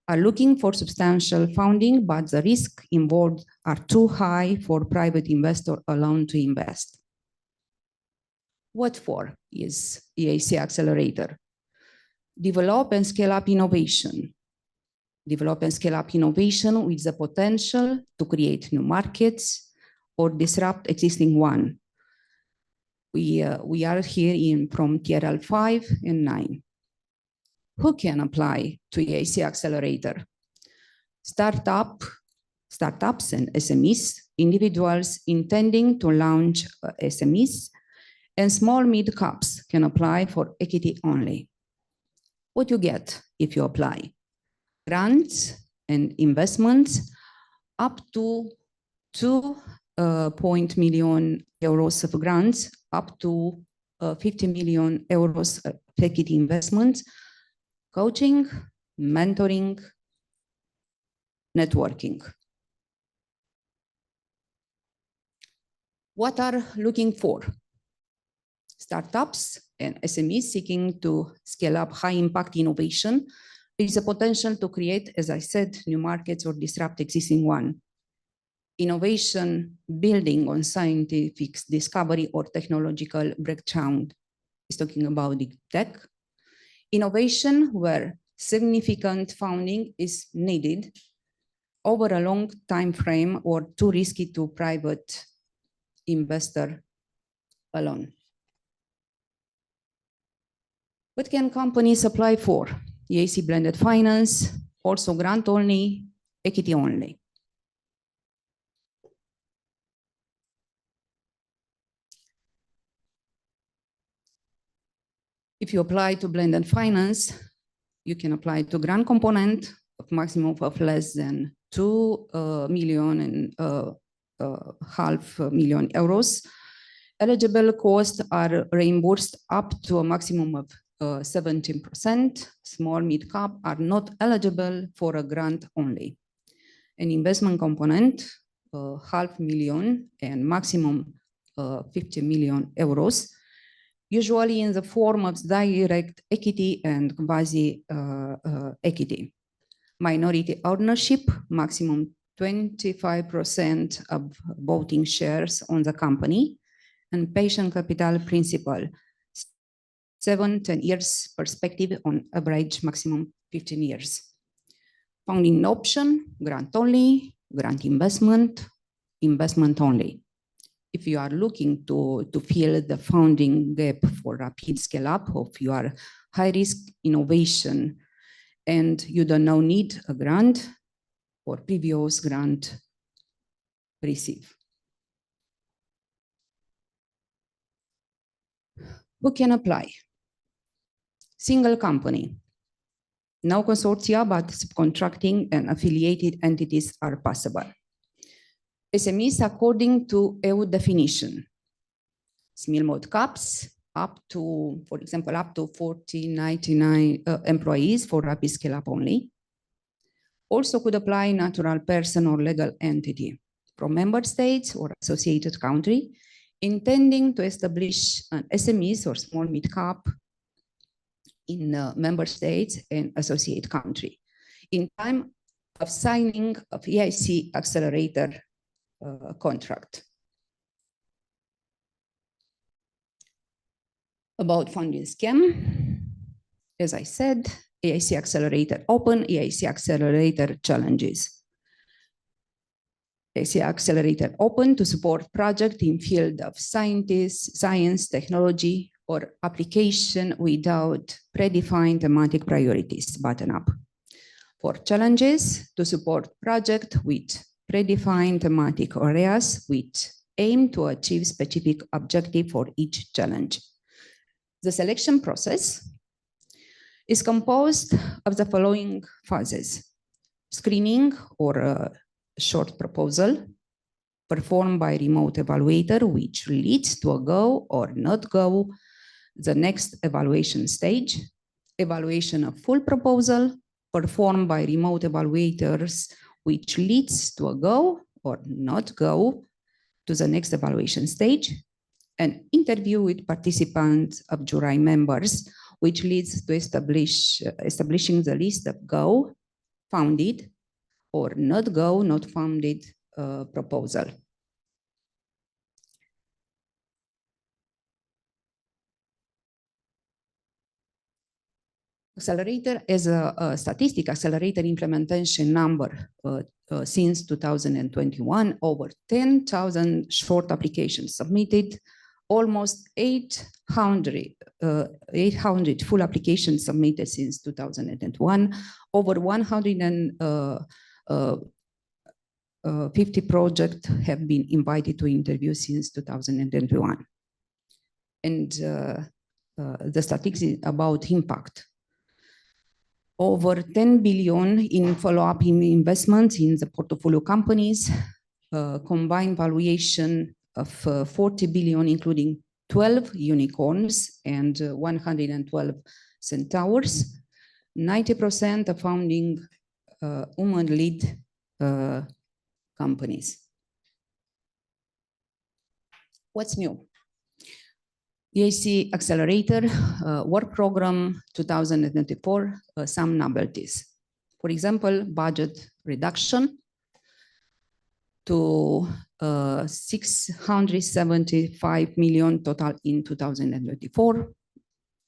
Are looking for substantial funding, but the risk involved are too high for private investor alone to invest. What for is EIC Accelerator? Develop and scale up innovation. Develop and scale up innovation with the potential to create new markets or disrupt existing one. We are here from TRL 5 and 9. Who can apply to EIC Accelerator? Startups and SMEs, individuals intending to launch SMEs, and small mid-caps can apply for equity only. What you get if you apply? Grants and investments up to 2 million euros of grants, up to 50 million euros of equity investments, coaching, mentoring, networking. What are looking for? Startups and SMEs seeking to scale up high impact innovation with the potential to create, as I said, new markets or disrupt existing one. Innovation building on scientific discovery or technological breakthrough is talking about big tech. Innovation where significant funding is needed over a long time frame or too risky to private investor alone. What can companies apply for? EIC blended finance, also grant only, equity only. If you apply to blended finance, you can apply to grant component of maximum of less than 2.5 million euros. Eligible costs are reimbursed up to a maximum of 17%. Small mid-cap are not eligible for a grant only. An investment component, 500,000 and maximum 50 million euros, usually in the form of direct equity and quasi equity. Minority ownership, maximum 25% of voting shares on the company, and patient capital principal, 7-10 years perspective on average, maximum 15 years. Funding option, grant only, grant investment, investment only. if you are looking to fill the funding gap for rapid scale up of your high risk innovation and you don't now need a grant or previous grant receive. Who can apply? Single company. No consortia, but subcontracting and affiliated entities are possible. SMEs according to EU definition. Small mode caps up to, for example, up to 99 employees for rapid scale up only. Also could apply natural person or legal entity from member states or associated country intending to establish an SMEs or small mid-cap in member states and associate country in time of signing of EIC Accelerator contract. About funding scheme, as I said, EIC Accelerator open, EIC Accelerator challenges. EIC Accelerator open to support project in field of science, technology, or application without predefined thematic priorities, button up. For challenges, to support project with predefined thematic areas which aim to achieve specific objective for each challenge. The selection process is composed of the following phases: screening or a short proposal performed by remote evaluator, which leads to a go or not go, the next evaluation stage, evaluation of full proposal performed by remote evaluators, which leads to a go or not go to the next evaluation stage, an interview with participants of jury members, which leads to establishing the list of go, founded, or not go, not founded proposal. Accelerator as a statistic, Accelerator implementation number since 2021, over 10,000 short applications submitted, almost 800 full applications submitted since 2001, over 150 projects have been invited to interview since 2021. And the statistics about impact. Over 10 billion in follow-up investments in the portfolio companies, combined valuation of 40 billion, including 12 unicorns and 112 centaurs. 90% of founding women-led companies. What's new? EIC Accelerator work program 2024, some novelties. For example, budget reduction to 675 million total in 2024.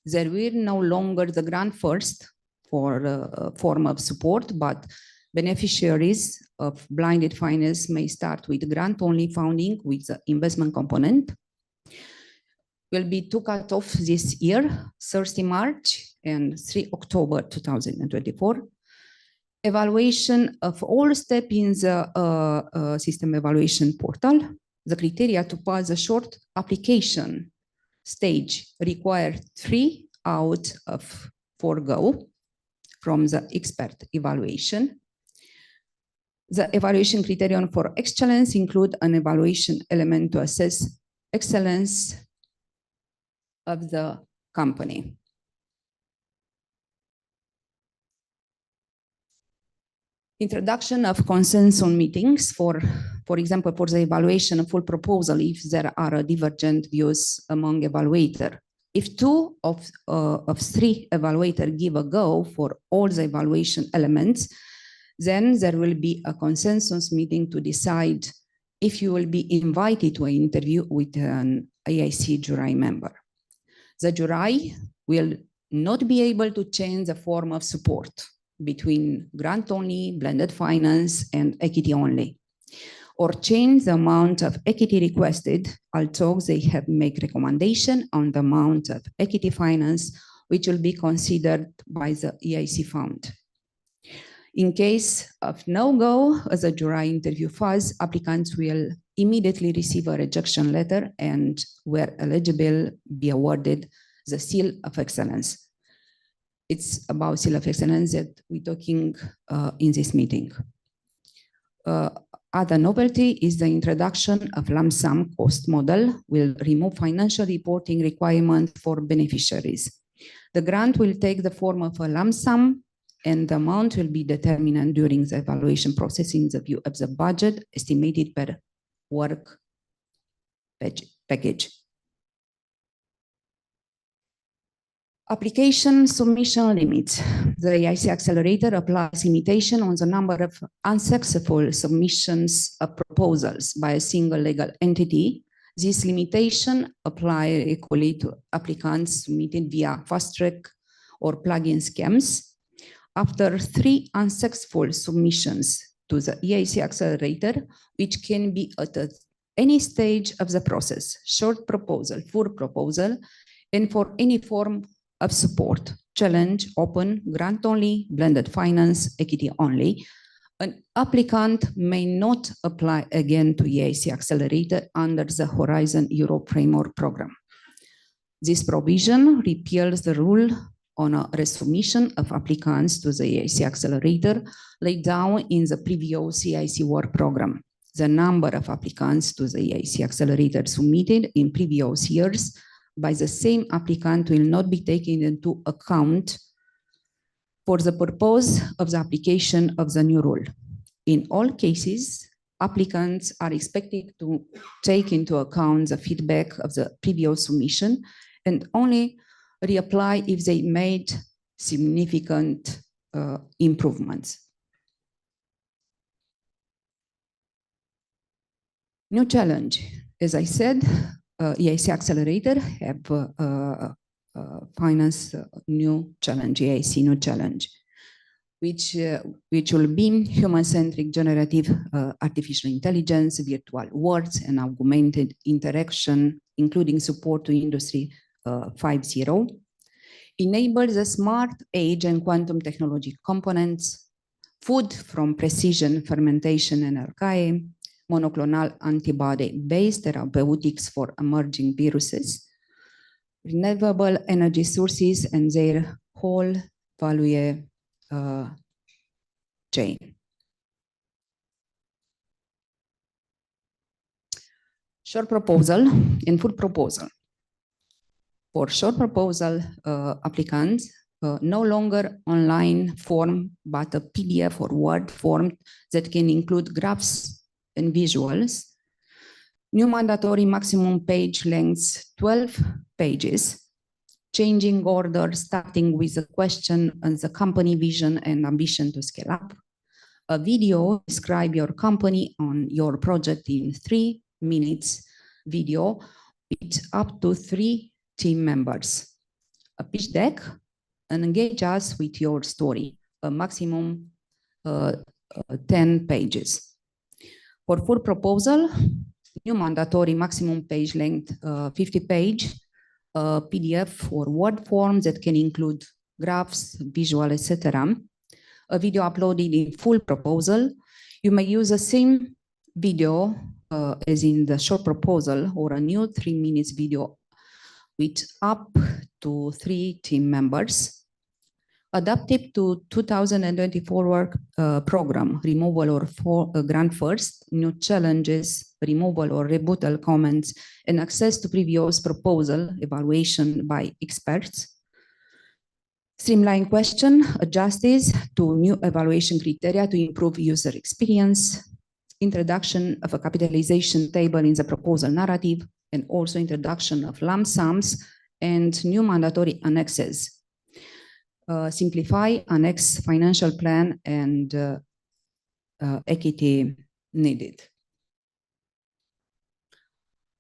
There will no longer the grant first for a form of support, but beneficiaries of blinded finance may start with grant-only funding with the investment component. Will be two cut-off this year, 30 March and 3 October 2024. Evaluation of all steps in the system evaluation portal. The criteria to pass the short application stage require 3 out of 4 go from the expert evaluation. The evaluation criterion for excellence include an evaluation element to assess excellence of the company. Introduction of consensus meetings for example, for the evaluation of full proposal if there are divergent views among evaluators. If 2 of 3 evaluators give a go for all the evaluation elements, then there will be a consensus meeting to decide if you will be invited to an interview with an EIC jury member. The jury will not be able to change the form of support between grant only, blended finance, and equity only. or change the amount of equity requested, although they have made recommendation on the amount of equity finance which will be considered by the EIC fund. In case of no-go, as a jury interview phase, applicants will immediately receive a rejection letter and, where eligible, be awarded the Seal of Excellence. It's about Seal of Excellence that we're talking in this meeting. Other novelty is the introduction of lump sum cost model will remove financial reporting requirements for beneficiaries. The grant will take the form of a lump sum, and the amount will be determined during the evaluation process in the view of the budget estimated per work package. Application submission limits. The EIC Accelerator applies limitation on the number of unsuccessful submissions of proposals by a single legal entity. This limitation applies equally to applicants submitted via fast-track or plug-in schemes. After 3 unsuccessful submissions to the EIC Accelerator, which can be at any stage of the process, short proposal, full proposal, and for any form of support, challenge, open, grant only, blended finance, equity only, an applicant may not apply again to EIC Accelerator under the Horizon Europe Framework Program. This provision repeals the rule on a resubmission of applicants to the EIC Accelerator laid down in the previous EIC work program. The number of applicants to the EIC Accelerator submitted in previous years by the same applicant will not be taken into account for the purpose of the application of the new rule. In all cases, applicants are expected to take into account the feedback of the previous submission and only reapply if they made significant improvements. New challenge. As I said, EIC Accelerator have finance new challenge, EIC new challenge, which will be human-centric generative artificial intelligence, virtual worlds, and augmented interaction, including support to Industry 5.0, enables the smart age and quantum technology components, food from precision fermentation and archaea, monoclonal antibody-based therapeutics for emerging viruses, renewable energy sources, and their whole value chain. Short proposal and full proposal. For short proposal applicants, no longer online form, but a PDF or Word form that can include graphs and visuals. New mandatory maximum page length, 12 pages. Changing order, starting with a question on the company vision and ambition to scale up. A video, describe your company on your project in 3 minutes video with up to 3 team members. A pitch deck, and engage us with your story, a maximum 10 pages. For full proposal, new mandatory maximum page length, 50 page, PDF or Word form that can include graphs, visual, etc. A video uploaded in full proposal. You may use the same video as in the short proposal or a new 3 minutes video with up to 3 team members. Adapted to 2024 work program, removal or grant first, new challenges, removal or rebuttal comments, and access to previous proposal evaluation by experts. Streamline question, adjusted to new evaluation criteria to improve user experience. Introduction of a capitalization table in the proposal narrative, and also introduction of lump sums and new mandatory annexes. Simplify annex financial plan and equity needed.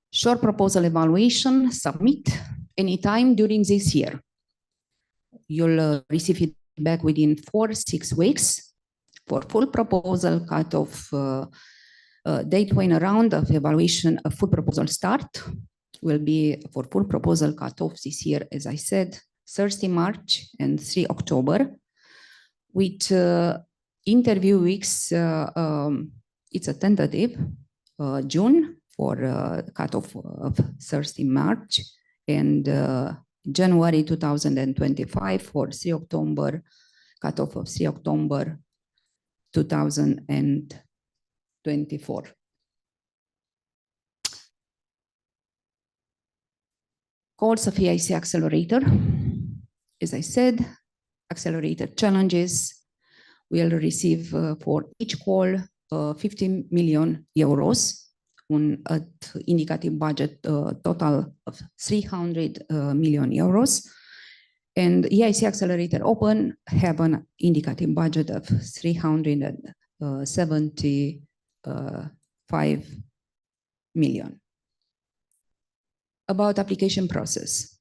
Short proposal evaluation, submit anytime during this year. You'll receive feedback within 4 to 6 weeks. For full proposal, cutoff Date when a round of evaluation of full proposal start will be for full proposal cutoff this year, as I said, 30 March and 3 October, with interview weeks, it's a tentative, June for cutoff of 30 March and January 2025 for 3 October, cutoff of 3 October 2024. Course of EIC Accelerator. As I said, Accelerator challenges will receive for each call 15 million euros on an indicative budget total of 300 million euros. And EIC Accelerator Open have an indicative budget of 375 million. About application process.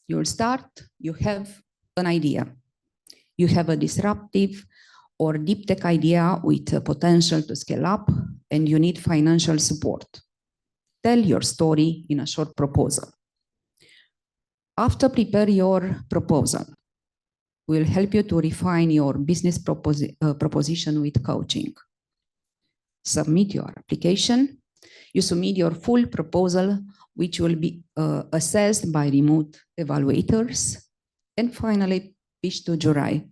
You'll start, you have an idea. You have a disruptive or deep tech idea with a potential to scale up, and you need financial support. Tell your story in a short proposal. After prepare your proposal, we'll help you to refine your business proposition with coaching. Submit your application. You submit your full proposal, which will be assessed by remote evaluators. And finally, pitch to jury.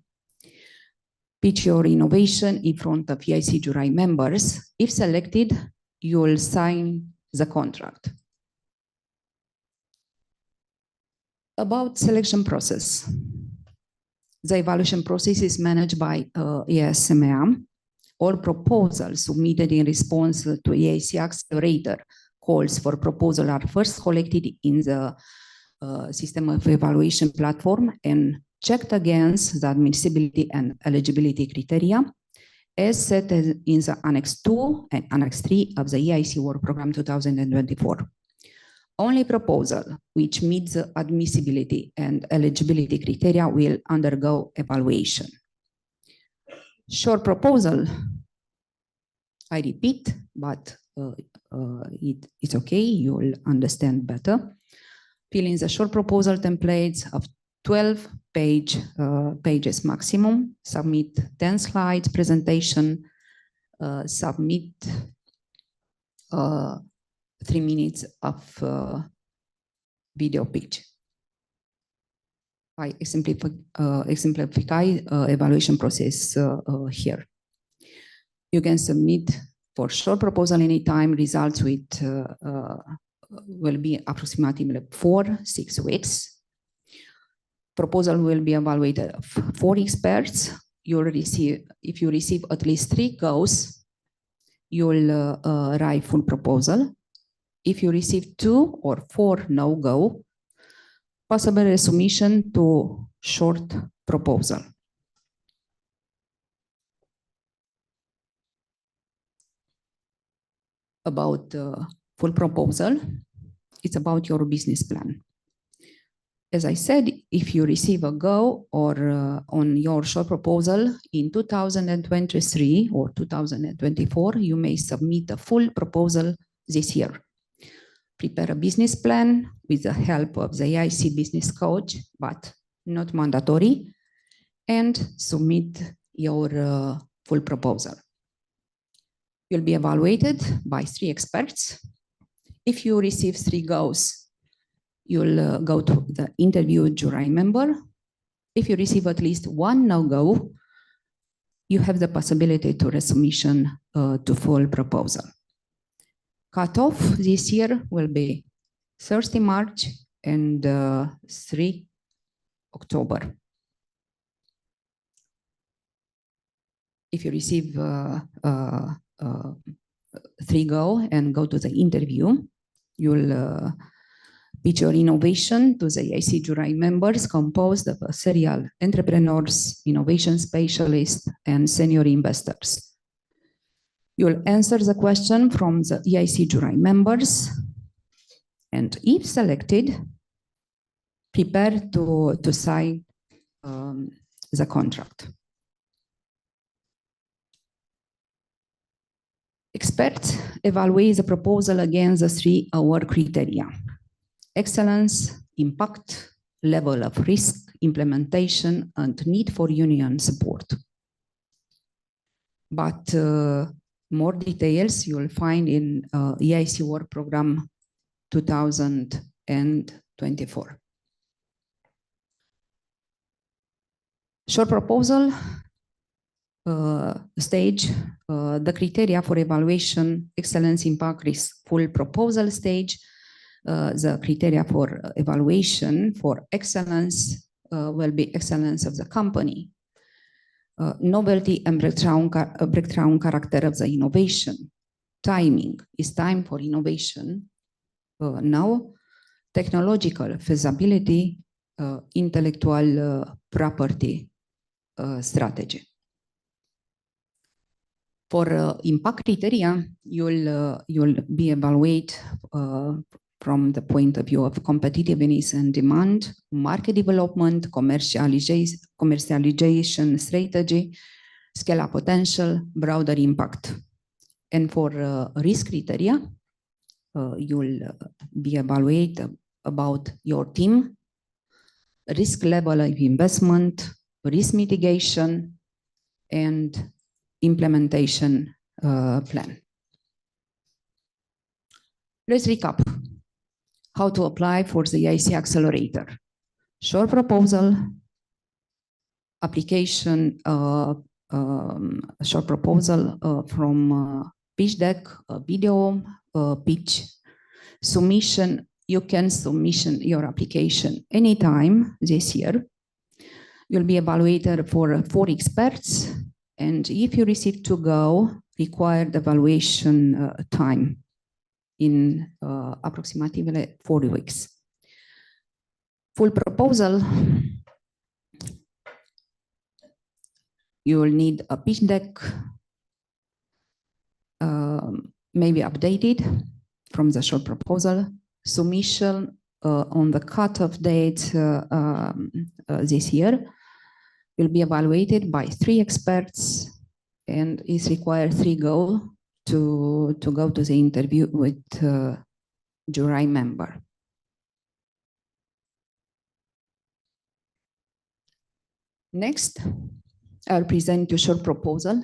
Pitch your innovation in front of EIC jury members. If selected, you will sign the contract. About selection process. The evaluation process is managed by ESMA. All proposals submitted in response to EIC Accelerator calls for proposal are first collected in the system of evaluation platform and checked against the admissibility and eligibility criteria as set in the Annex 2 and Annex 3 of the EIC Work Program 2024. Only proposal which meets the admissibility and eligibility criteria will undergo evaluation. Short proposal, I repeat, but it's okay, you'll understand better. Fill in the short proposal templates of 12 pages maximum, submit 10 slides presentation, submit 3 minutes of video pitch. I exemplify evaluation process here. You can submit for short proposal anytime. Results will be approximately 4-6 weeks. Proposal will be evaluated of 4 experts. You'll receive, if you receive at least 3 goes, you'll write full proposal. If you receive 2 or 4 no-go, possible resubmission to short proposal. About full proposal, it's about your business plan. As I said, if you receive a go or on your short proposal in 2023 or 2024, you may submit a full proposal this year. Prepare a business plan with the help of the EIC business coach, but not mandatory, and submit your full proposal. You'll be evaluated by 3 experts. If you receive 3 goes, you'll go to the interview jury member. If you receive at least 1 no-go, you have the possibility to resubmission to full proposal. Cutoff this year will be 30 March and 3 October. If you receive 3 go and go to the interview, you'll pitch your innovation to the EIC jury members composed of serial entrepreneurs, innovation specialists, and senior investors. You'll answer the question from the EIC jury members, and if selected, prepare to sign the contract. Experts evaluate the proposal against the 3 award criteria: excellence, impact, level of risk, implementation, and need for union support. But more details you will find in EIC Work Program 2024. Short proposal stage, the criteria for evaluation: excellence, impact, risk. Full proposal stage, the criteria for evaluation for excellence will be excellence of the company, novelty and breakthrough character of the innovation, timing, is time for innovation now, technological feasibility, intellectual property strategy. For impact criteria, you'll be evaluated from the point of view of competitiveness and demand, market development, commercialization strategy, scale-up potential, broader impact. And for risk criteria, you'll be evaluated about your team, risk level of investment, risk mitigation, and implementation plan. Let's recap how to apply for the EIC Accelerator. Short proposal, application, short proposal from pitch deck, video, pitch, submission. You can submission your application anytime this year. You'll be evaluated for 4 experts, and if you receive to go, required evaluation time in approximately 40 weeks. Full proposal, you will need a pitch deck, maybe updated from the short proposal, submission on the cutoff date this year. Will be evaluated by 3 experts, and is required 3 go to go to the interview with jury member. Next, I'll present you short proposal,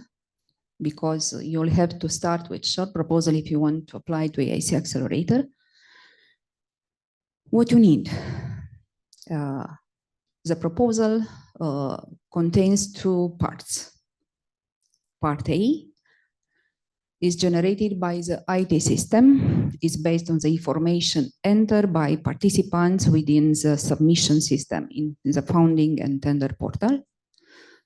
because you'll have to start with short proposal if you want to apply to EIC Accelerator. What you need? The proposal contains 2 parts. Part A is generated by the IT system, is based on the information entered by participants within the submission system in the founding and tender portal.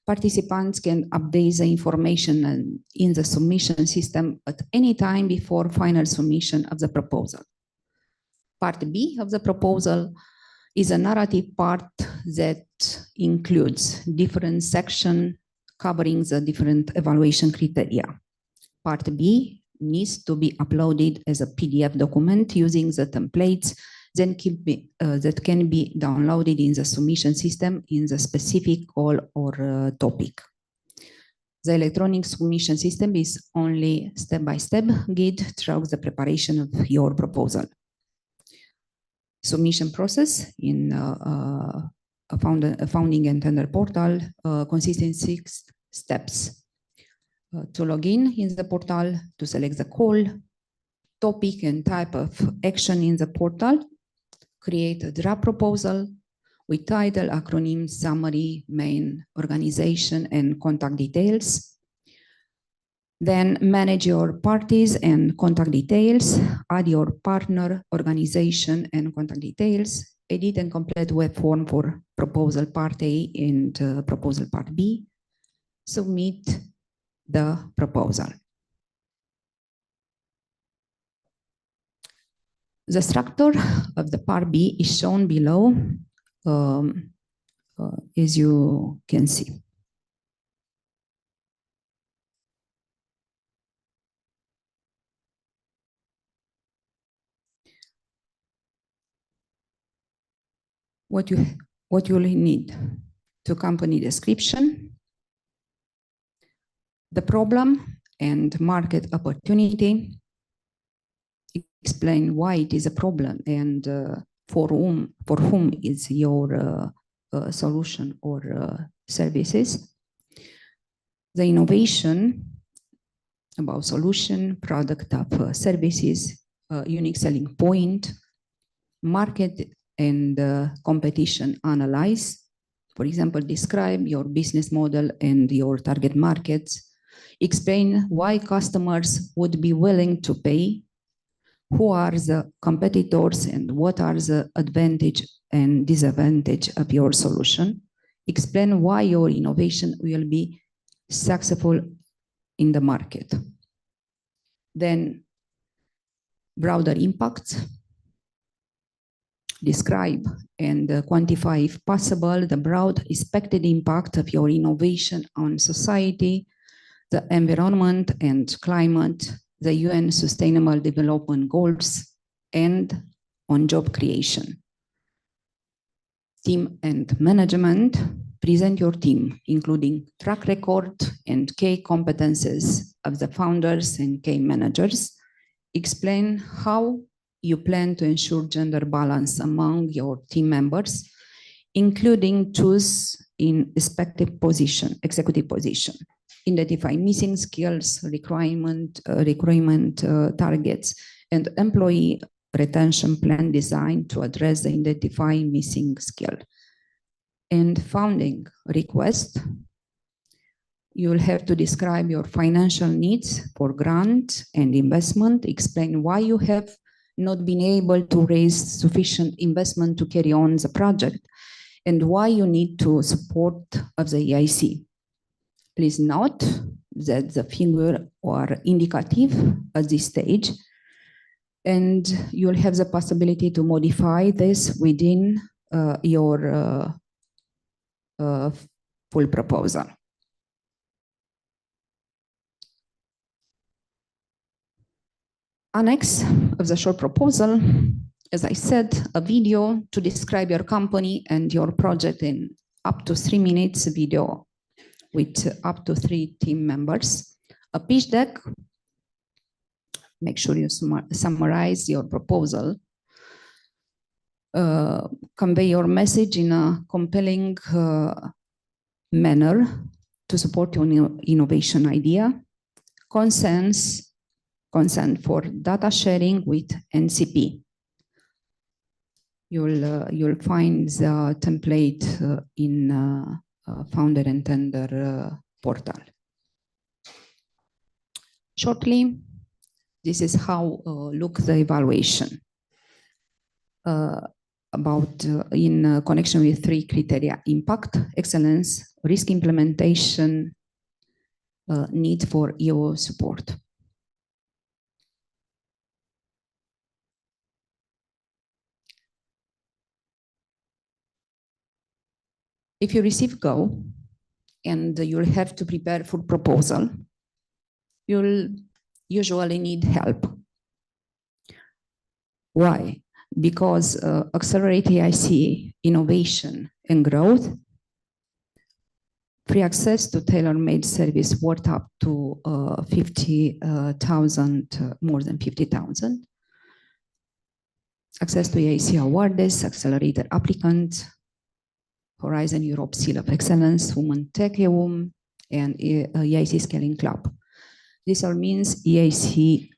Participants can update the information in the submission system at any time before final submission of the proposal. Part B of the proposal is a narrative part that includes different sections covering the different evaluation criteria. Part B needs to be uploaded as a PDF document using the templates that can be downloaded in the submission system in the specific goal or topic. The electronic submission system is only step-by-step guide through the preparation of your proposal. Submission process in a founding and tender portal consists in 6 steps. To log in the portal, to select the call, topic and type of action in the portal, create a draft proposal with title, acronym, summary, main, organization, and contact details. Then manage your parties and contact details, add your partner, organization, and contact details, edit and complete web form for proposal part A and proposal part B, submit the proposal. The structure of the part B is shown below, as you can see. What you will need: to company description, the problem and market opportunity. Explain why it is a problem and for whom is your solution or services. The innovation about solution, product of services, unique selling point, market and competition analyze. For example, describe your business model and your target markets. Explain why customers would be willing to pay, who are the competitors and what are the advantage and disadvantage of your solution. Explain why your innovation will be successful in the market. Then broader impacts. Describe and quantify, if possible, the broad expected impact of your innovation on society, the environment and climate, the UN Sustainable Development Goals, and on job creation. Team and management. Present your team, including track record and key competences of the founders and key managers. Explain how you plan to ensure gender balance among your team members, including choose in executive position. Identify missing skills, requirement targets, and employee retention plan design to address the identifying missing skill. And funding request. You will have to describe your financial needs for grant and investment. Explain why you have not been able to raise sufficient investment to carry on the project and why you need to support of the EIC. Please note that the figures are indicative at this stage, and you'll have the possibility to modify this within your full proposal. Annex of the short proposal, as I said, a video to describe your company and your project in up to 3 minutes video with up to 3 team members. A pitch deck, make sure you summarize your proposal. Convey your message in a compelling manner to support your innovation idea. Consent for data sharing with NCP. You'll find the template in Founder and Tender portal. Shortly, this is how look the evaluation. In connection with 3 criteria: impact, excellence, risk implementation, need for EU support. If you receive go and you'll have to prepare for proposal, you'll usually need help. Why? Because Accelerate EIC innovation and growth, free access to tailor-made service worth up to 50,000, more than 50,000, access to EIC awards, accelerator applicant, Horizon Europe Seal of Excellence, Women Tech EU, and EIC Scaling Club. This all means EIC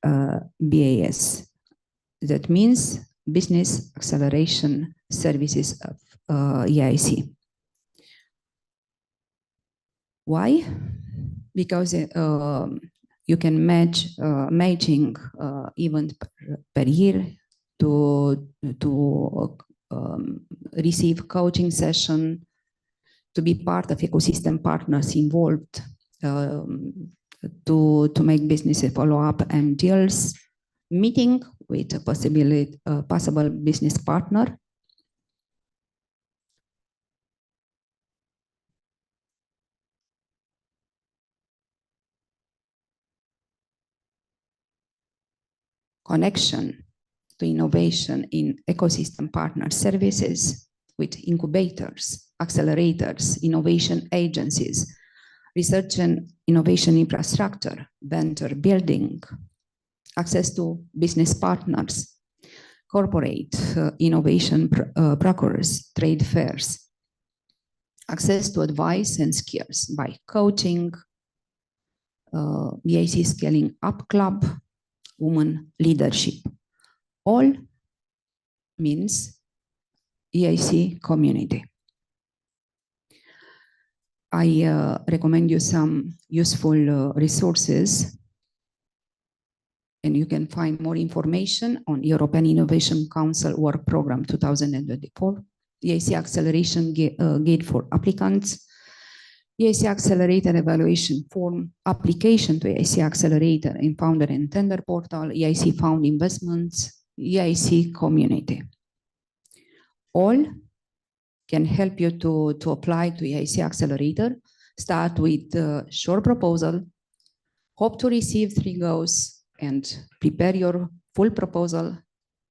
BAS. That means Business Acceleration Services of EIC. Why? Because you can matching event per year to receive coaching session, to be part of ecosystem partners involved, to make business follow-up and deals, meeting with a possible business partner. Connection to innovation in ecosystem partner services with incubators, accelerators, innovation agencies, research and innovation infrastructure, venture building, access to business partners, corporate innovation brokers, trade fairs, access to advice and skills by coaching, EIC Scaling Up Club, women leadership. All means EIC community. I recommend you some useful resources, and you can find more information on European Innovation Council Work Program 2024, EIC Acceleration Guide for Applicants, EIC Accelerator Evaluation Form, application to EIC Accelerator in Founder and Tender Portal, EIC Found Investments, EIC Community. All can help you to apply to EIC Accelerator. Start with a short proposal, hope to receive 3 goes, and prepare your full proposal,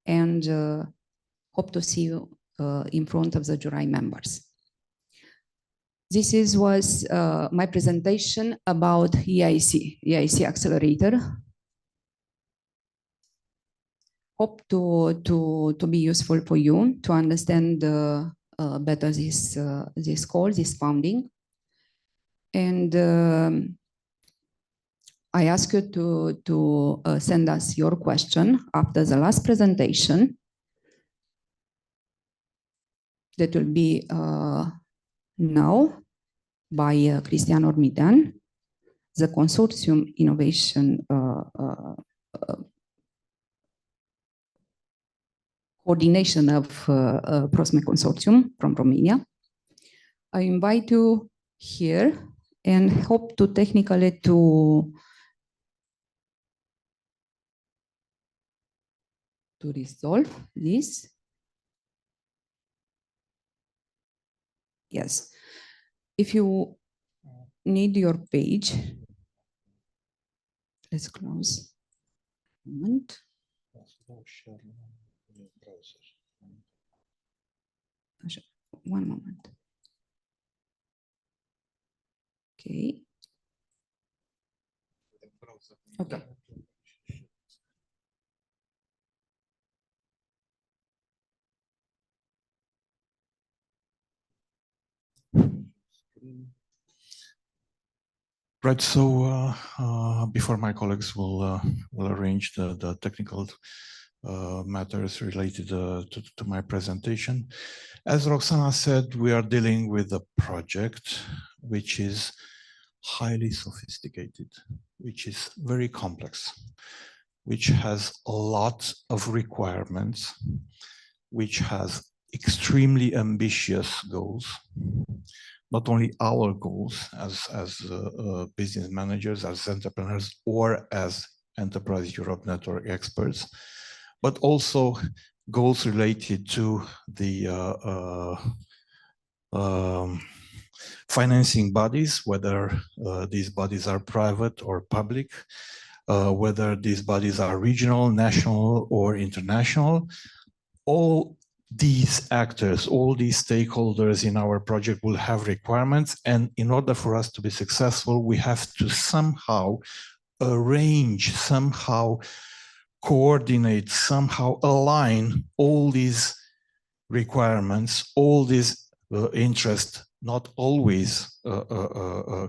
and hope to see you in front of the jury members. This was my presentation about EIC Accelerator. Hope to be useful for you to understand better this course, this founding. And I ask you to send us your question after the last presentation. That will be now by Cristian Ormidean, the Consortium Innovation coordination of PROSME Consortium from Romania. I invite you here and hope to technically to resolve this. Yes. If you need your page, let's close. Moment. 1 moment. Okay. Okay. Right. So before my colleagues will arrange the technical matters related to my presentation, as Roxana said, we are dealing with a project which is highly sophisticated, which is very complex, which has a lot of requirements, which has extremely ambitious goals. Not only our goals as business managers, as entrepreneurs, or as Enterprise Europe Network experts, but also goals related to the financing bodies, whether these bodies are private or public, whether these bodies are regional, national, or international. All these actors, all these stakeholders in our project will have requirements, and in order for us to be successful, we have to somehow arrange, somehow coordinate, somehow align all these requirements, all these interests, not always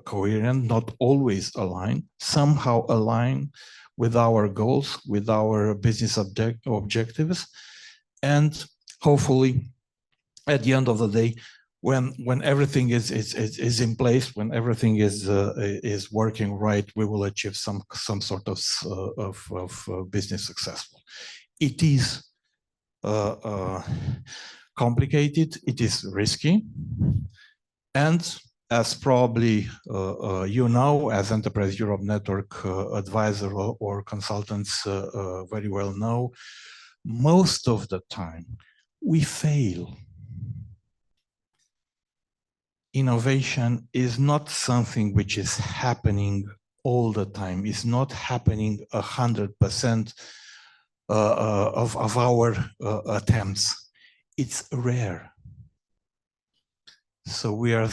coherent, not always aligned, somehow align with our goals, with our business objectives, and hopefully, at the end of the day, when everything is in place, when everything is working right, we will achieve some sort of business successful. It is complicated. It is risky, and as probably you know, as Enterprise Europe Network advisor or consultants very well know, most of the time we fail. Innovation is not something which is happening all the time. It's not happening 100% of our attempts. It's rare. So we are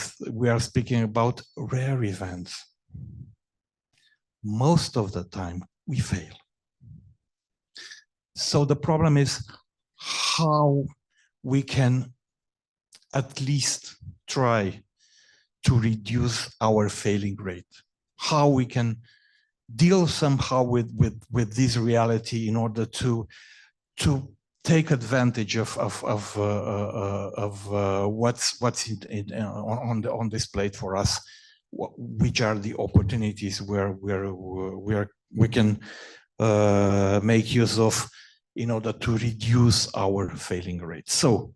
speaking about rare events. Most of the time we fail. So the problem is how we can at least try to reduce our failing rate, how we can deal somehow with this reality in order to take advantage of what's on this plate for us, which are the opportunities where we can make use of in order to reduce our failing rate. So,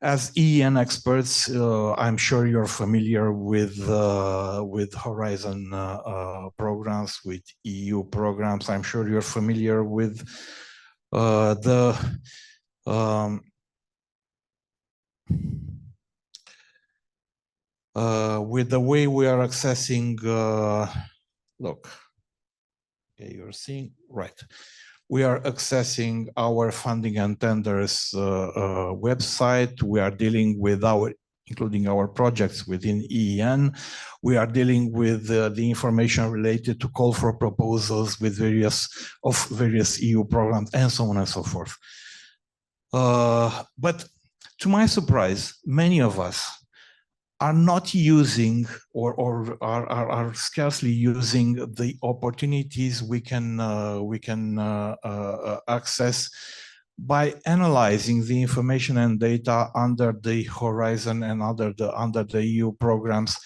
as EEN experts, I'm sure you're familiar with Horizon programs, with EU programs. I'm sure you're familiar with with the way we are accessing. Look, okay, you're seeing right. We are accessing our funding and tenders website. We are dealing with including our projects within EEN. We are dealing with the information related to call for proposals with various EU programs and so on and so forth. But to my surprise, many of us are not using or are scarcely using the opportunities we can access by analyzing the information and data under the Horizon and under the EU programs,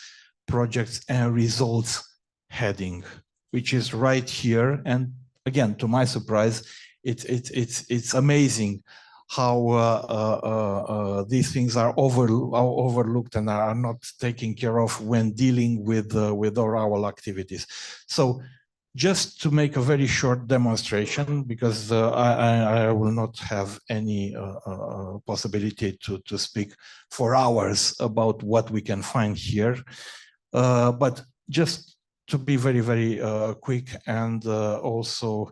projects and results heading, which is right here. And again, to my surprise, it's amazing how these things are overlooked and are not taken care of when dealing with our activities. So just to make a very short demonstration, because I will not have any possibility to speak for hours about what we can find here, but just to be very, very quick and also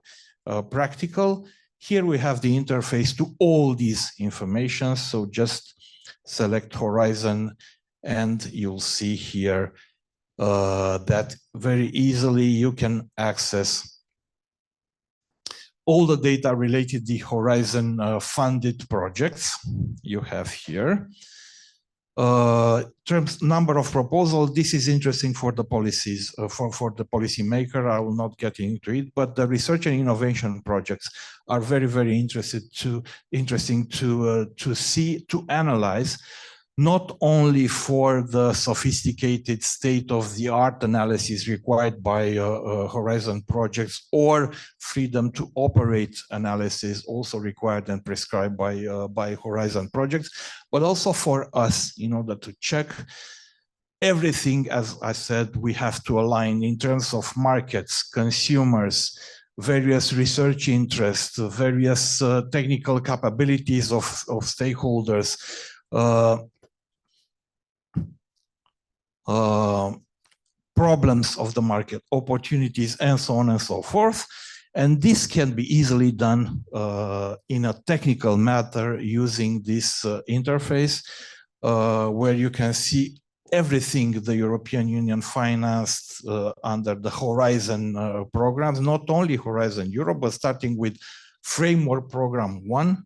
practical. Here we have the interface to all these information. So just select Horizon and you'll see here that very easily you can access all the data related to the Horizon funded projects you have here. Number of proposals, this is interesting for the policies, for the policymaker. I will not get into it, but the research and innovation projects are very, very interesting to see, to analyze, not only for the sophisticated state-of-the-art analysis required by Horizon projects or freedom to operate analysis also required and prescribed by Horizon projects, but also for us in order to check everything. As I said, we have to align in terms of markets, consumers, various research interests, various technical capabilities of stakeholders, problems of the market, opportunities, and so on and so forth. And this can be easily done in a technical matter using this interface, where you can see everything the European Union financed under the Horizon programs, not only Horizon Europe, but starting with Framework Program 1,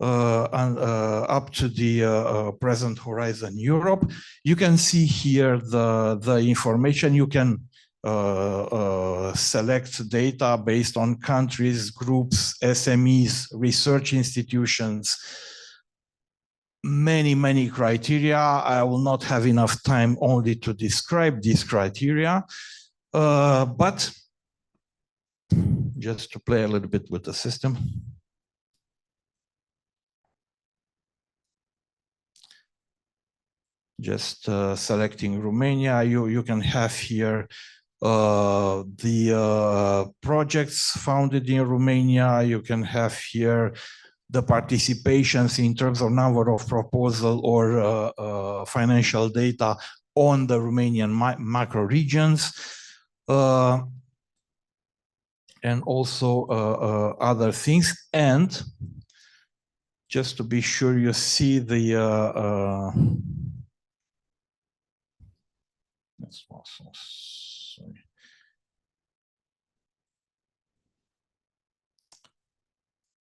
and up to the present Horizon Europe. You can see here the information. You can select data based on countries, groups, SMEs, research institutions, many criteria. I will not have enough time only to describe these criteria, but just to play a little bit with the system. Just selecting Romania, you can have here the projects founded in Romania. You can have here the participations in terms of number of proposal or financial data on the Romanian macro regions, and also other things. And just to be sure you see the that's also, sorry.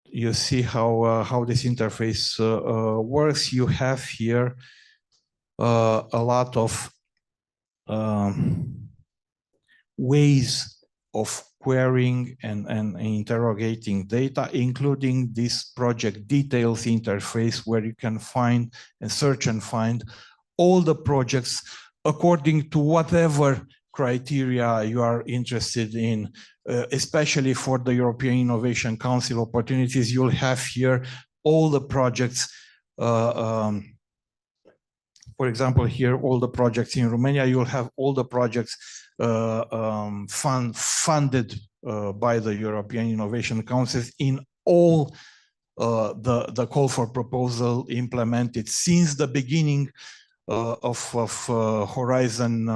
You see how this interface works. You have here a lot of ways of querying and interrogating data, including this project details interface where you can find and search and find all the projects according to whatever criteria you are interested in, especially for the European Innovation Council opportunities. You'll have here all the projects. For example, here, all the projects in Romania, you'll have all the projects funded by the European Innovation Council in all the call for proposal implemented since the beginning of Horizon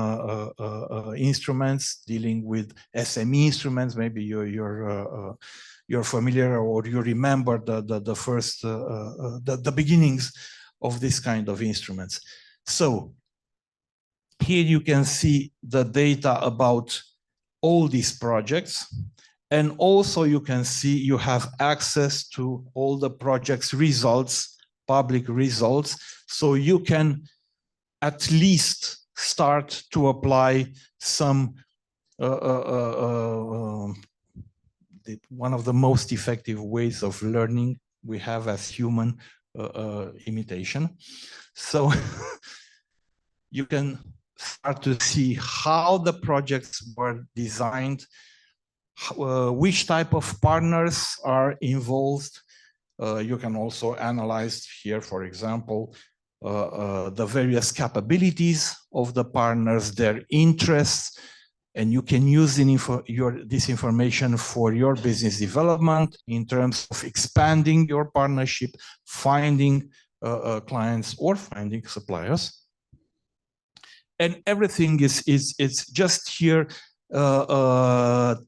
instruments dealing with SME instruments. Maybe you're familiar or you remember the first the beginnings of this kind of instruments. So here you can see the data about all these projects, and also you can see you have access to all the projects results, public results, so you can at least start to apply some one of the most effective ways of learning we have as human imitation. So you can start to see how the projects were designed, which type of partners are involved. You can also analyze here, for example, the various capabilities of the partners, their interests, and you can use this information for your business development in terms of expanding your partnership, finding clients or finding suppliers. And everything is just here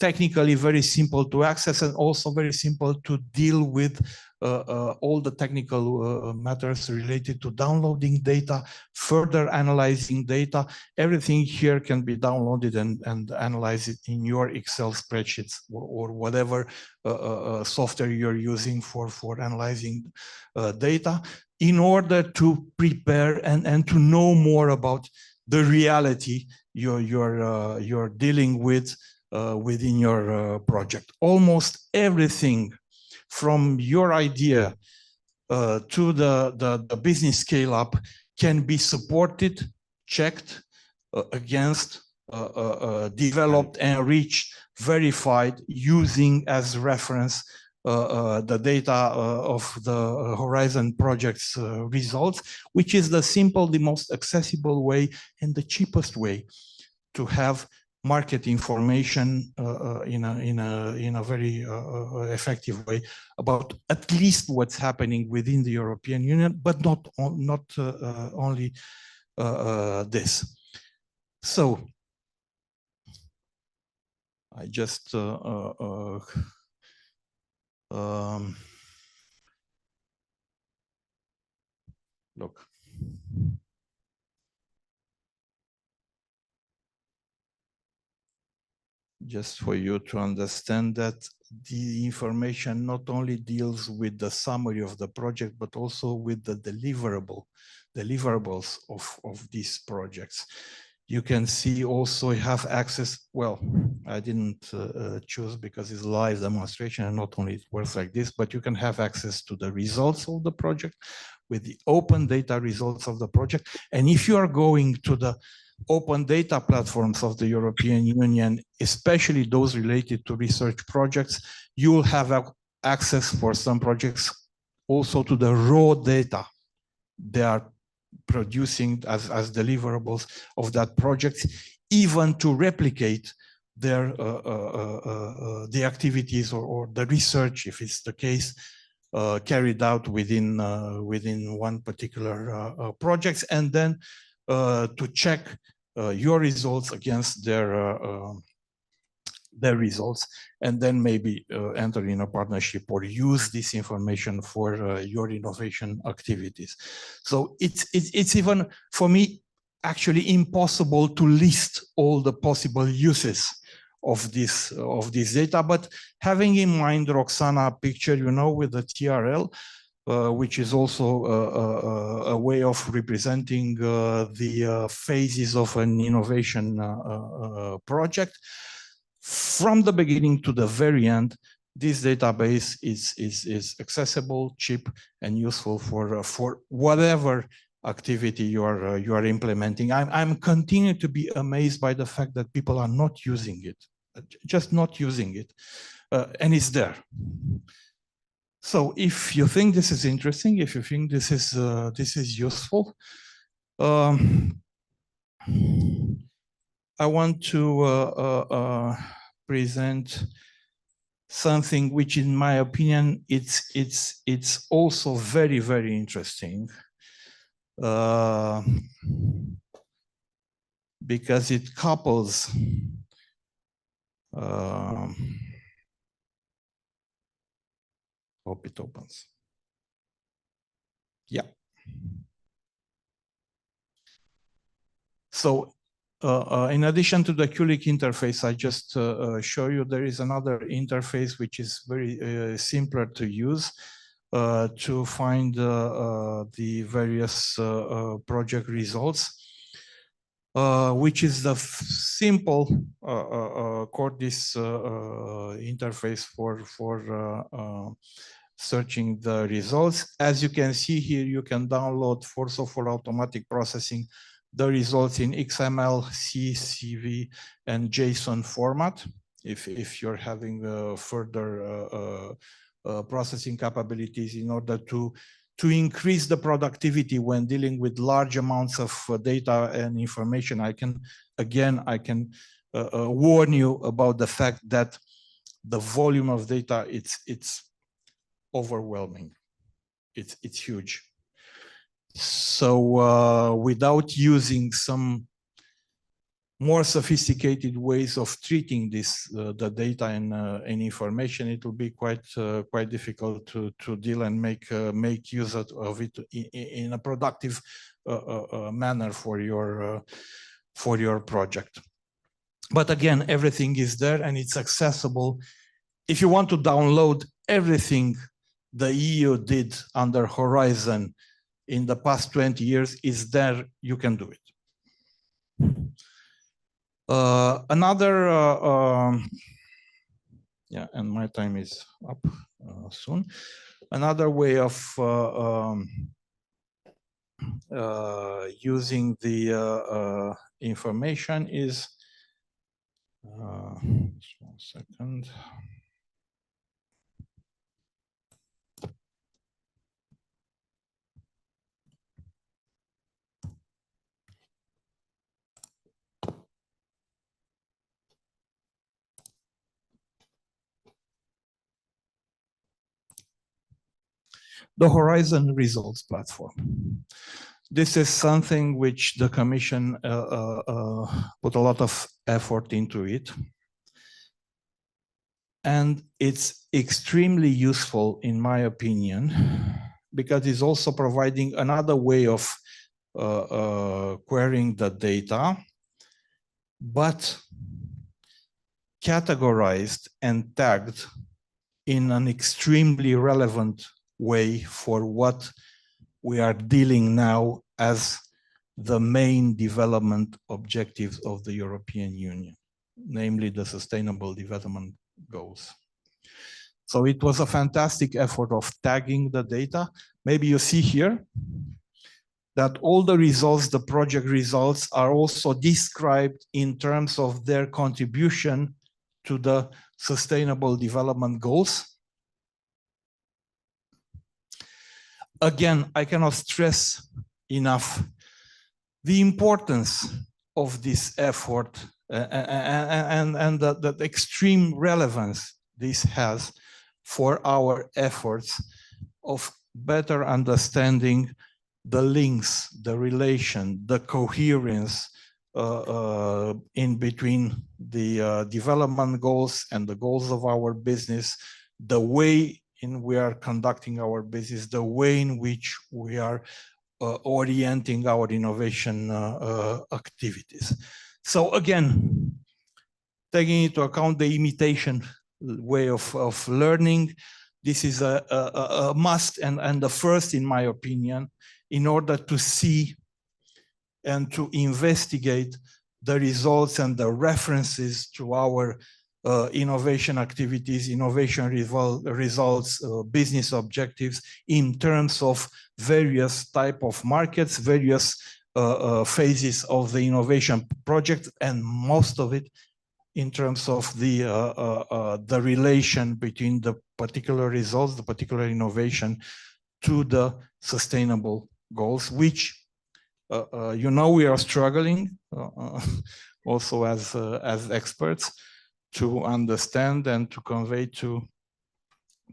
technically very simple to access and also very simple to deal with all the technical matters related to downloading data, further analyzing data. Everything here can be downloaded and analyzed in your Excel spreadsheets or whatever software you're using for analyzing data, in order to prepare and to know more about the reality you're dealing with within your project. Almost everything from your idea to the business scale up can be supported, checked against, developed, enriched, verified, using as reference the data of the Horizon project's results, which is the simple, the most accessible way and the cheapest way to have market information in a very effective way about at least what's happening within the European Union, but not only this. So I just look. Just for you to understand that the information not only deals with the summary of the project, but also with the deliverables of these projects. You can see also you have access, well, I didn't choose because it's live demonstration and not only it works like this, but you can have access to the results of the project with the open data results of the project. And if you are going to the open data platforms of the European Union, especially those related to research projects, you will have access for some projects also to the raw data they are producing as deliverables of that project, even to replicate their the activities or the research, if it's the case, carried out within one particular project, and then to check your results against their their results, and then maybe enter in a partnership or use this information for your innovation activities. So it's even, for me, actually impossible to list all the possible uses of this data, but having in mind Roxana picture, you know, with the TRL, which is also a way of representing the phases of an innovation project. From the beginning to the very end, this database is accessible, cheap, and useful for whatever activity you are implementing. I'm continuing to be amazed by the fact that people are not using it, just not using it, and it's there. So if you think this is interesting, if you think this is useful, I want to present something which, in my opinion, it's also very, very interesting, because it couples hope it opens. Yeah. So in addition to the QLIC interface, I just show you there is another interface which is very simpler to use to find the various project results, which is the simple Cordis interface for searching the results. As you can see here, you can download for automatic processing the results in XML, CSV, and JSON format. If you're having further processing capabilities in order to increase the productivity when dealing with large amounts of data and information, I can warn you about the fact that the volume of data, it's overwhelming. It's huge. So without using some more sophisticated ways of treating the data and information, it will be quite difficult to deal and make use of it in a productive manner for your project. But again, everything is there and it's accessible. If you want to download everything the EU did under Horizon in the past 20 years, is there, you can do it. Yeah, and my time is up soon. Another way of using the information is, just 1 second. The Horizon Results Platform. This is something which the Commission put a lot of effort into it. And it's extremely useful, in my opinion, because it's also providing another way of querying the data, but categorized and tagged in an extremely relevant way for what we are dealing now as the main development objectives of the European Union, namely the Sustainable Development Goals. So it was a fantastic effort of tagging the data. Maybe you see here that all the results, the project results, are also described in terms of their contribution to the Sustainable Development Goals. Again, I cannot stress enough the importance of this effort and the extreme relevance this has for our efforts of better understanding the links, the relation, the coherence in between the development goals and the goals of our business, the way in we are conducting our business, the way in which we are orienting our innovation activities. So again, taking into account the imitation way of learning, this is a must and the first, in my opinion, in order to see and to investigate the results and the references to our innovation activities, innovation results, business objectives in terms of various type of markets, various phases of the innovation project, and most of it in terms of the relation between the particular results, the particular innovation to the sustainable goals, which you know, we are struggling also as experts to understand and to convey to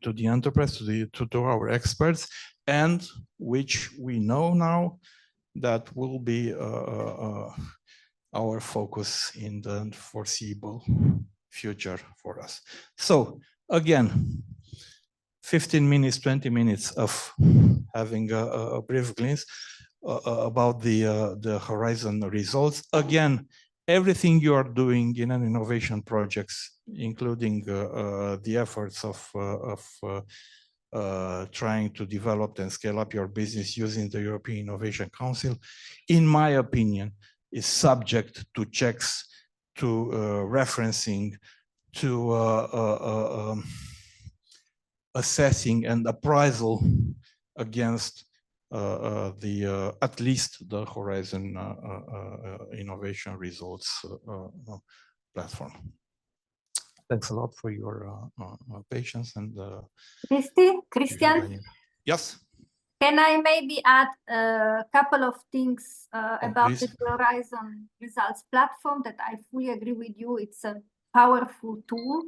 the enterprise, to our experts, and which we know now that will be our focus in the foreseeable future for us. So again, 15 minutes, 20 minutes of having a brief glimpse about the Horizon results. Again, everything you are doing in an innovation projects, including the efforts of trying to develop and scale up your business using the European Innovation Council, in my opinion, is subject to checks, to referencing, to assessing and appraisal against at least the Horizon Innovation Results platform. Thanks a lot for your patience and Christian? Yes. Can I maybe add a couple of things about please. the Horizon Results platform that I fully agree with you. It's a powerful tool.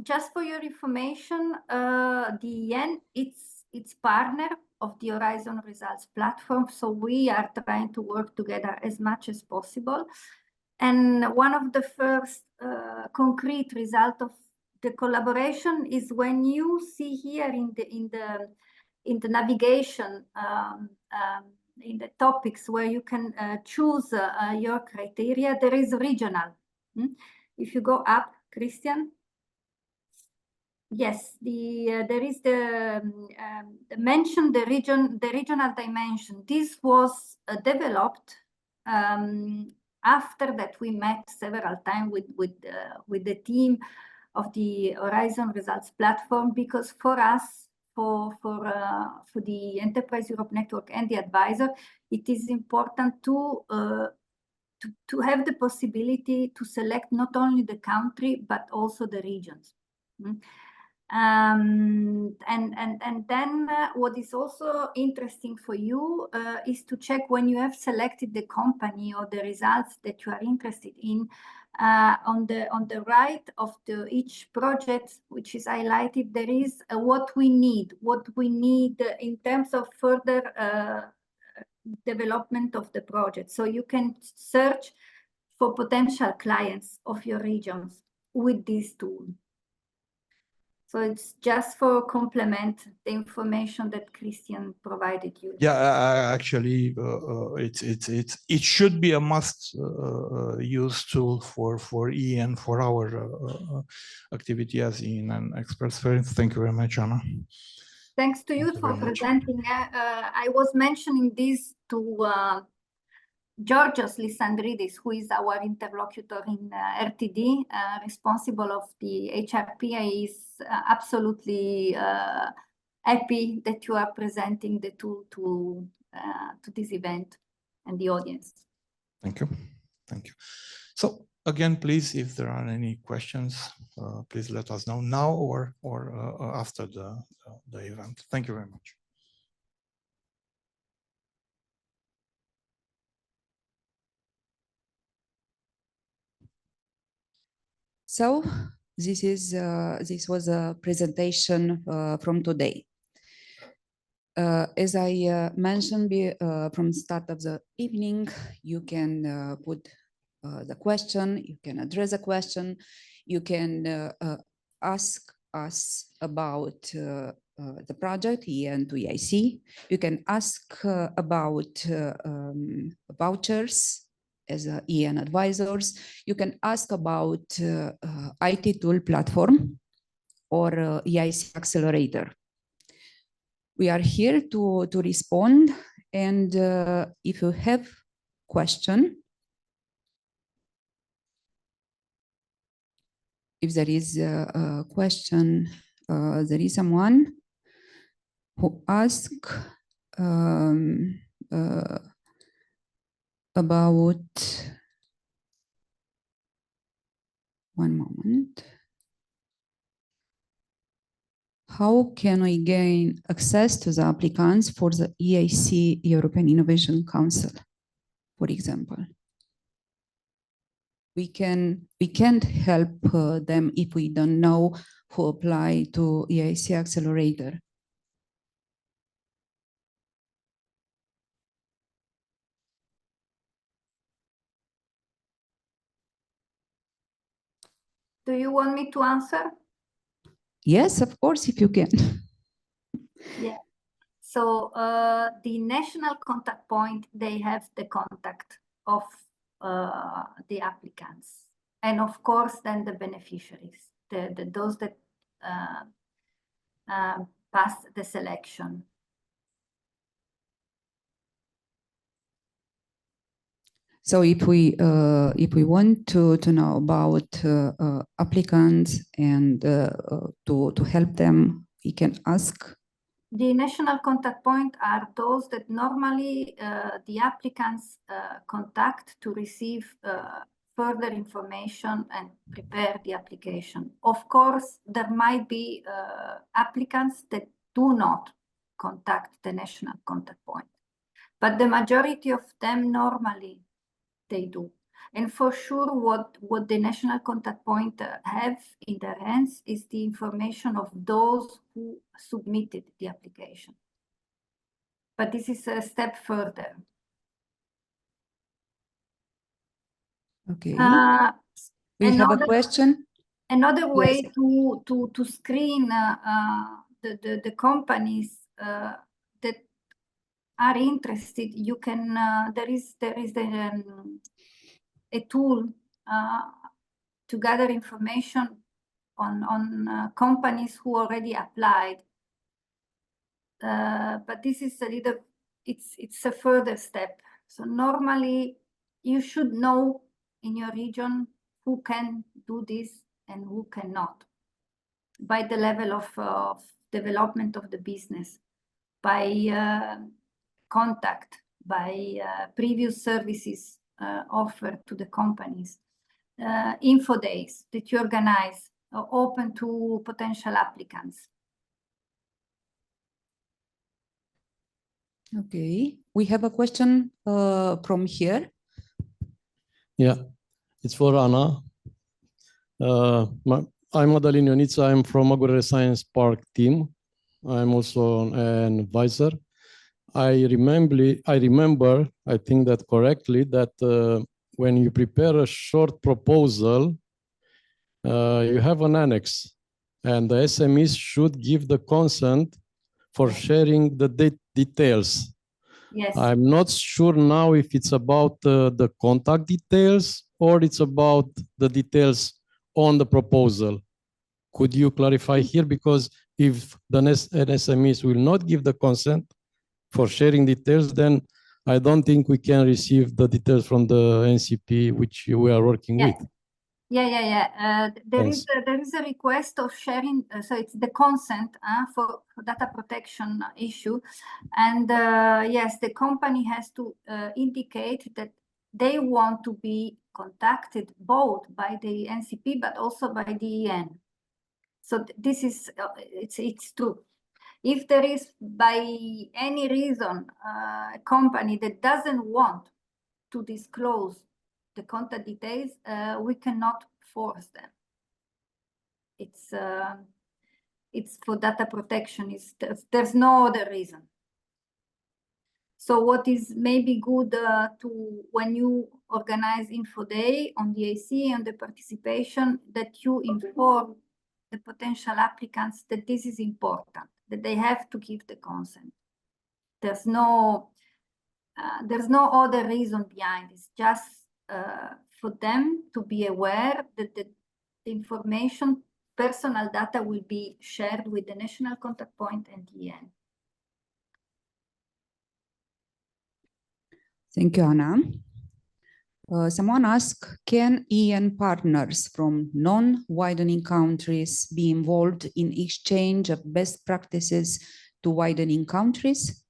Just for your information, the EEN, it's partner of the Horizon Results platform. So we are trying to work together as much as possible. And one of the first concrete result of the collaboration is when you see here in the navigation, in the topics where you can choose your criteria, there is regional. If you go up, Christian. Yes, there is the mention the regional dimension. This was developed after that we met several times with the team of the Horizon Results platform, because for us, for the Enterprise Europe Network and the advisor, it is important to have the possibility to select not only the country but also the regions. And then what is also interesting for you is to check when you have selected the company or the results that you are interested in. On the right of each project, which is highlighted, there is what we need in terms of further development of the project. So you can search for potential clients of your regions with this tool. So it's just for complement the information that Christian provided you. Yeah, actually, it should be a must use tool for EEN, for our activity as EEN experts. Thank you very much, Anna. Thanks to you for presenting. I was mentioning this to Georgios Lissandridis, who is our interlocutor in RTD, responsible of the HRP. Is absolutely happy that you are presenting the tool to this event and the audience. Thank you. Thank you. So again, please, if there are any questions, please let us know now or after the event. Thank you very much. So this was a presentation from today. As I mentioned from the start of the evening, you can put the question, you can address a question, you can ask us about the project EEN2EIC. You can ask about vouchers as EN advisors. You can ask about IT tool platform or EIC Accelerator. We are here to respond, and if you have question, if there is a question, there is someone who asked about, one moment. How can we gain access to the applicants for the EIC European Innovation Council, for example? We can't help them if we don't know who apply to EIC Accelerator. Do you want me to answer? Yes, of course, if you can. Yeah. So the national contact point, they have the contact of the applicants, and of course, then the beneficiaries, those that pass the selection. So if we want to know about applicants and to help them, we can ask. The national contact point are those that normally the applicants contact to receive further information and prepare the application. Of course, there might be applicants that do not contact the national contact point, but the majority of them normally they do. And for sure, what the national contact point have in their hands is the information of those who submitted the application. But this is a step further. Okay. We have a question. Another way Yes. to screen the companies that are interested, you can there is a tool to gather information on companies who already applied, but this is a little, it's a further step. So normally you should know in your region who can do this and who cannot, by the level of development of the business, by contact, by previous services offered to the companies, info days that you organize open to potential applicants. Okay, we have a question from here. Yeah, it's for Anna. I'm Madalin Ionita. I'm from Bucharest Science Park team. I'm also an advisor. I remember, I think that correctly, that when you prepare a short proposal, you have an annex, and the SMEs should give the consent for sharing the details. Yes. I'm not sure now if it's about the contact details or it's about the details on the proposal. Could you clarify here? Because if the SMEs will not give the consent for sharing details, then I don't think we can receive the details from the NCP which we are working with. There is a request of sharing, so it's the consent for data protection issue, and yes, the company has to indicate that they want to be contacted both by the NCP but also by the EN. So this is it's true. If there is by any reason a company that doesn't want to disclose the contact details, we cannot force them. It's for data protection. There's no other reason. So what is maybe good to when you organize Info Day on the EIC and the participation, that you inform the potential applicants that this is important, that they have to give the consent. There's no other reason behind. It's just for them to be aware that the information, personal data, will be shared with the national contact point and EN. Thank you, Anna. Someone asked, can EN partners from non-widening countries be involved in exchange of best practices to widening countries?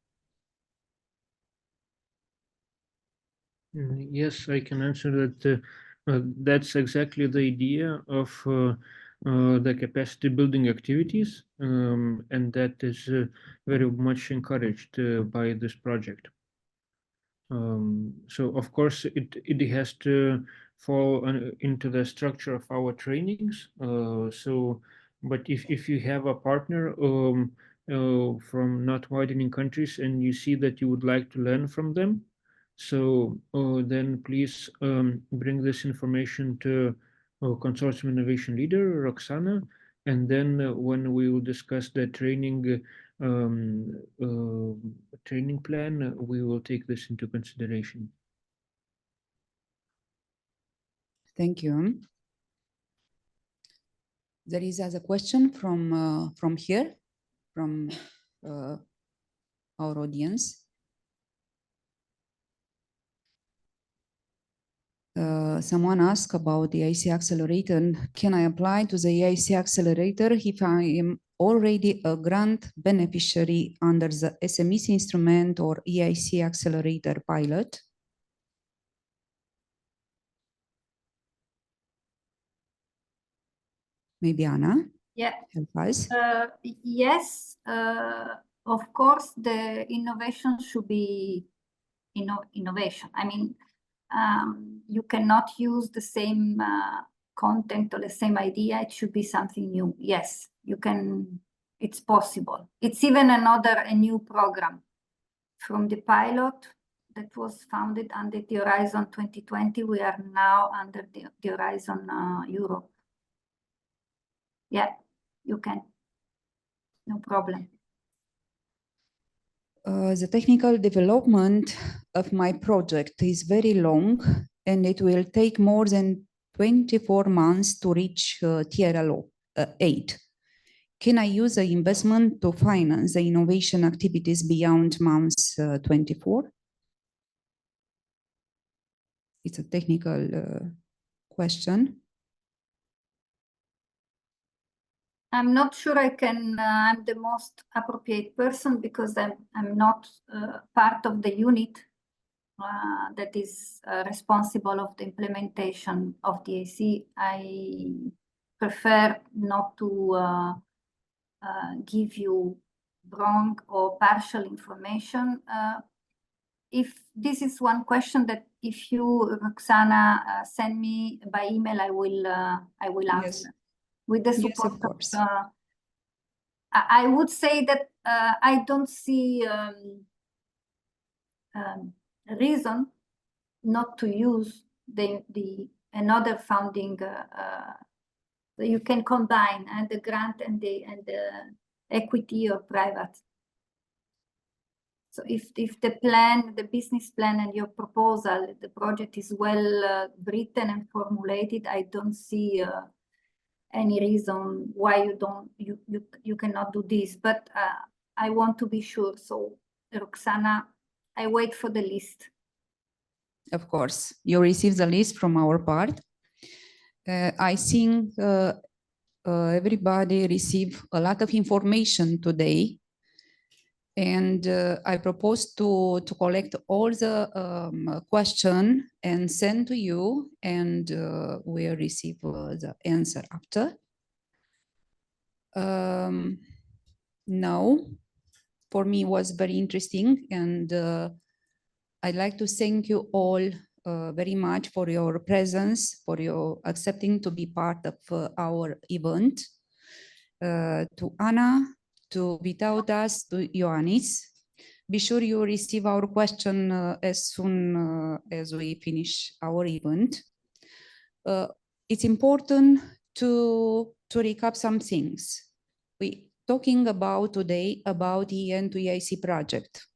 Yes, I can answer that. That's exactly the idea of the capacity building activities, and that is very much encouraged by this project. So of course it has to fall into the structure of our trainings. But if you have a partner from not widening countries and you see that you would like to learn from them, so then please bring this information to Consortium Innovation Leader, Roxana, and then when we will discuss the training training plan, we will take this into consideration. Thank you. There is a question from here, from our audience. Someone asked about the EIC Accelerator. And can I apply to the EIC Accelerator if I am already a grant beneficiary under the SMEs instrument or EIC Accelerator pilot? Maybe Anna? Yeah. Help us. Yes, of course, the innovation should be innovation. I mean, you cannot use the same content or the same idea. It should be something new. Yes, you can. It's possible. It's even a new program from the pilot that was founded under the Horizon 2020. We are now under the Horizon Europe. Yeah, you can. No problem. The technical development of my project is very long and it will take more than 24 months to reach TRL 8. Can I use the investment to finance the innovation activities beyond months 24? It's a technical question. I'm not sure I can, I'm the most appropriate person because I'm not part of the unit that is responsible of the implementation of the EIC. I prefer not to give you wrong or partial information. If this is one question that if you, Roxana, send me by email, I will answer. Yes. With the support, yes, of course. I would say that I don't see a reason not to use another funding. You can combine the grant and the equity or private. So if the plan, the business plan and your proposal, the project is well written and formulated, I don't see any reason why you cannot do this, but I want to be sure. So Roxana, I wait for the list. Of course, you receive the list from our part. I think everybody received a lot of information today, and I propose to collect all the questions and send to you, and we'll receive the answer after. Now, for me, was very interesting, and I'd like to thank you all very much for your presence, for your accepting to be part of our event. To Anna, to Vitautas, to Ioannis. be sure you receive our question as soon as we finish our event. It's important to recap some things. We talking about today about EEN2EIC project.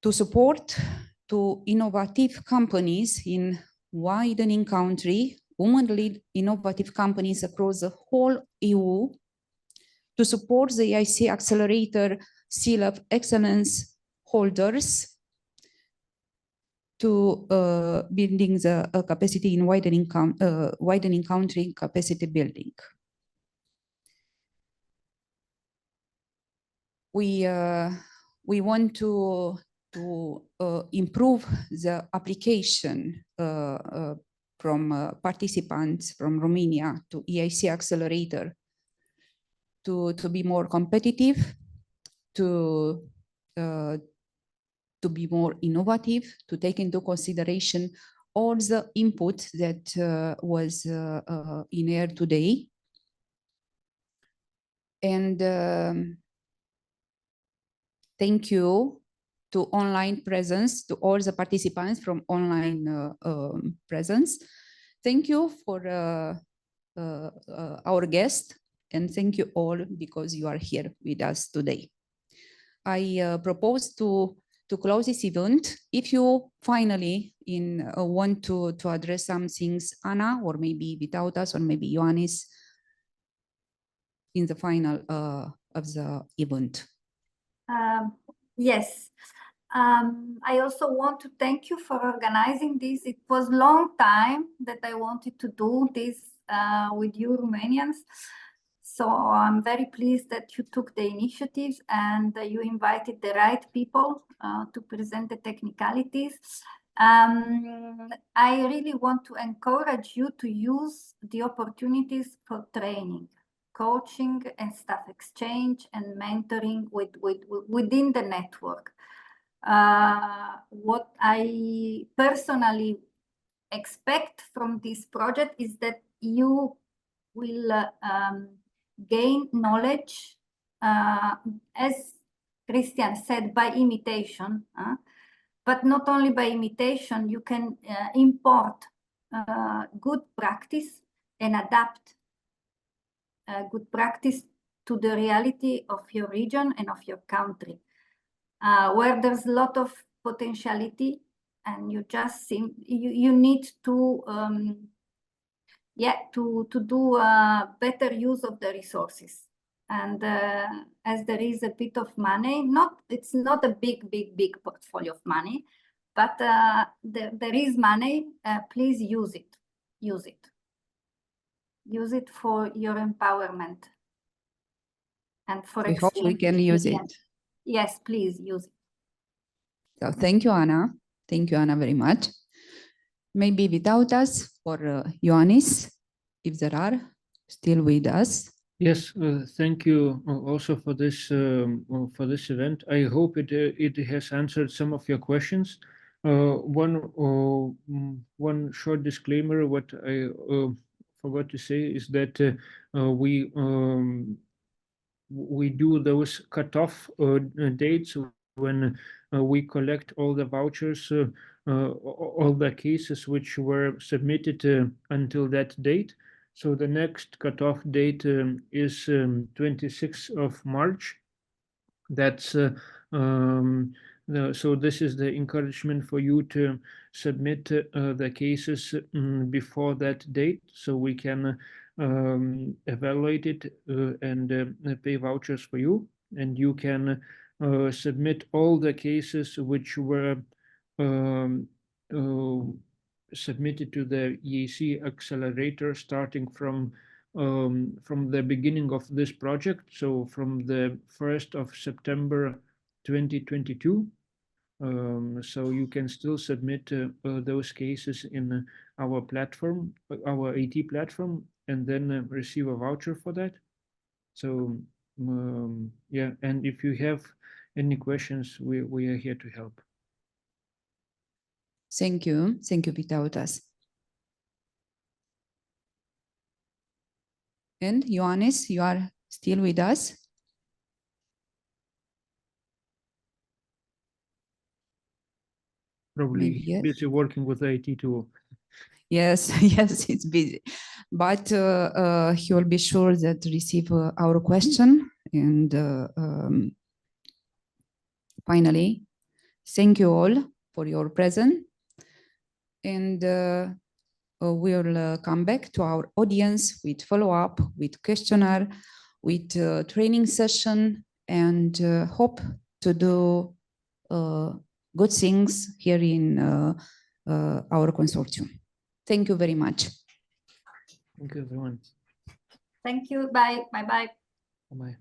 To support to innovative companies in widening country, women-led innovative companies across the whole EU, to support the EIC Accelerator Seal of Excellence holders, to building the capacity in widening country capacity building. We want to improve the application from participants from Romania to EIC Accelerator to be more competitive, to be more innovative, to take into consideration all the input that was in air today. And thank you to online presence, to all the participants from online presence. Thank you for our guest, and thank you all because you are here with us today. I propose to close this event. If you finally want to address some things, Anna, or maybe without us, or maybe Ioannis, in the final of the event. Yes. I also want to thank you for organizing this. It was a long time that I wanted to do this with you Romanians. So I'm very pleased that you took the initiatives and you invited the right people to present the technicalities. I really want to encourage you to use the opportunities for training, coaching and staff exchange and mentoring within the network. What I personally expect from this project is that you will gain knowledge, as Christian said, by imitation, but not only by imitation, you can import good practice and adapt good practice to the reality of your region and of your country, where there's a lot of potentiality, and you just think you need to do better use of the resources. And as there is a bit of money, it's not a big portfolio of money, but there is money. Please use it. Use it for your empowerment and for We hope we can use it. Yes, please use it. So thank you, Anna. Thank you, Anna, very much. Maybe without us, for Ioannis, if there are still with us. Yes, thank you also for this event. I hope it has answered some of your questions. One short disclaimer, what I forgot to say is that we do those cutoff dates when we collect all the vouchers, all the cases which were submitted until that date. So the next cutoff date is 26th of March. That's so this is the encouragement for you to submit the cases before that date, so we can evaluate it and pay vouchers for you, and you can submit all the cases which were submitted to the EIC Accelerator starting from the beginning of this project, so from the 1st of September 2022. So you can still submit those cases in our platform, our AT platform, and then receive a voucher for that. So yeah, and if you have any questions, we are here to help. Thank you. Thank you, Vytautas. And Ioannis, you are still with us? Probably Maybe yes. busy working with IT tool. Yes, yes, it's busy, but he will be sure that receive our question. And finally, thank you all for your presence. And we'll come back to our audience with follow-up, with questionnaire, with training session, and hope to do good things here in our consortium. Thank you very much. Thank you, everyone. Thank you. Bye. Bye-bye. Bye-bye.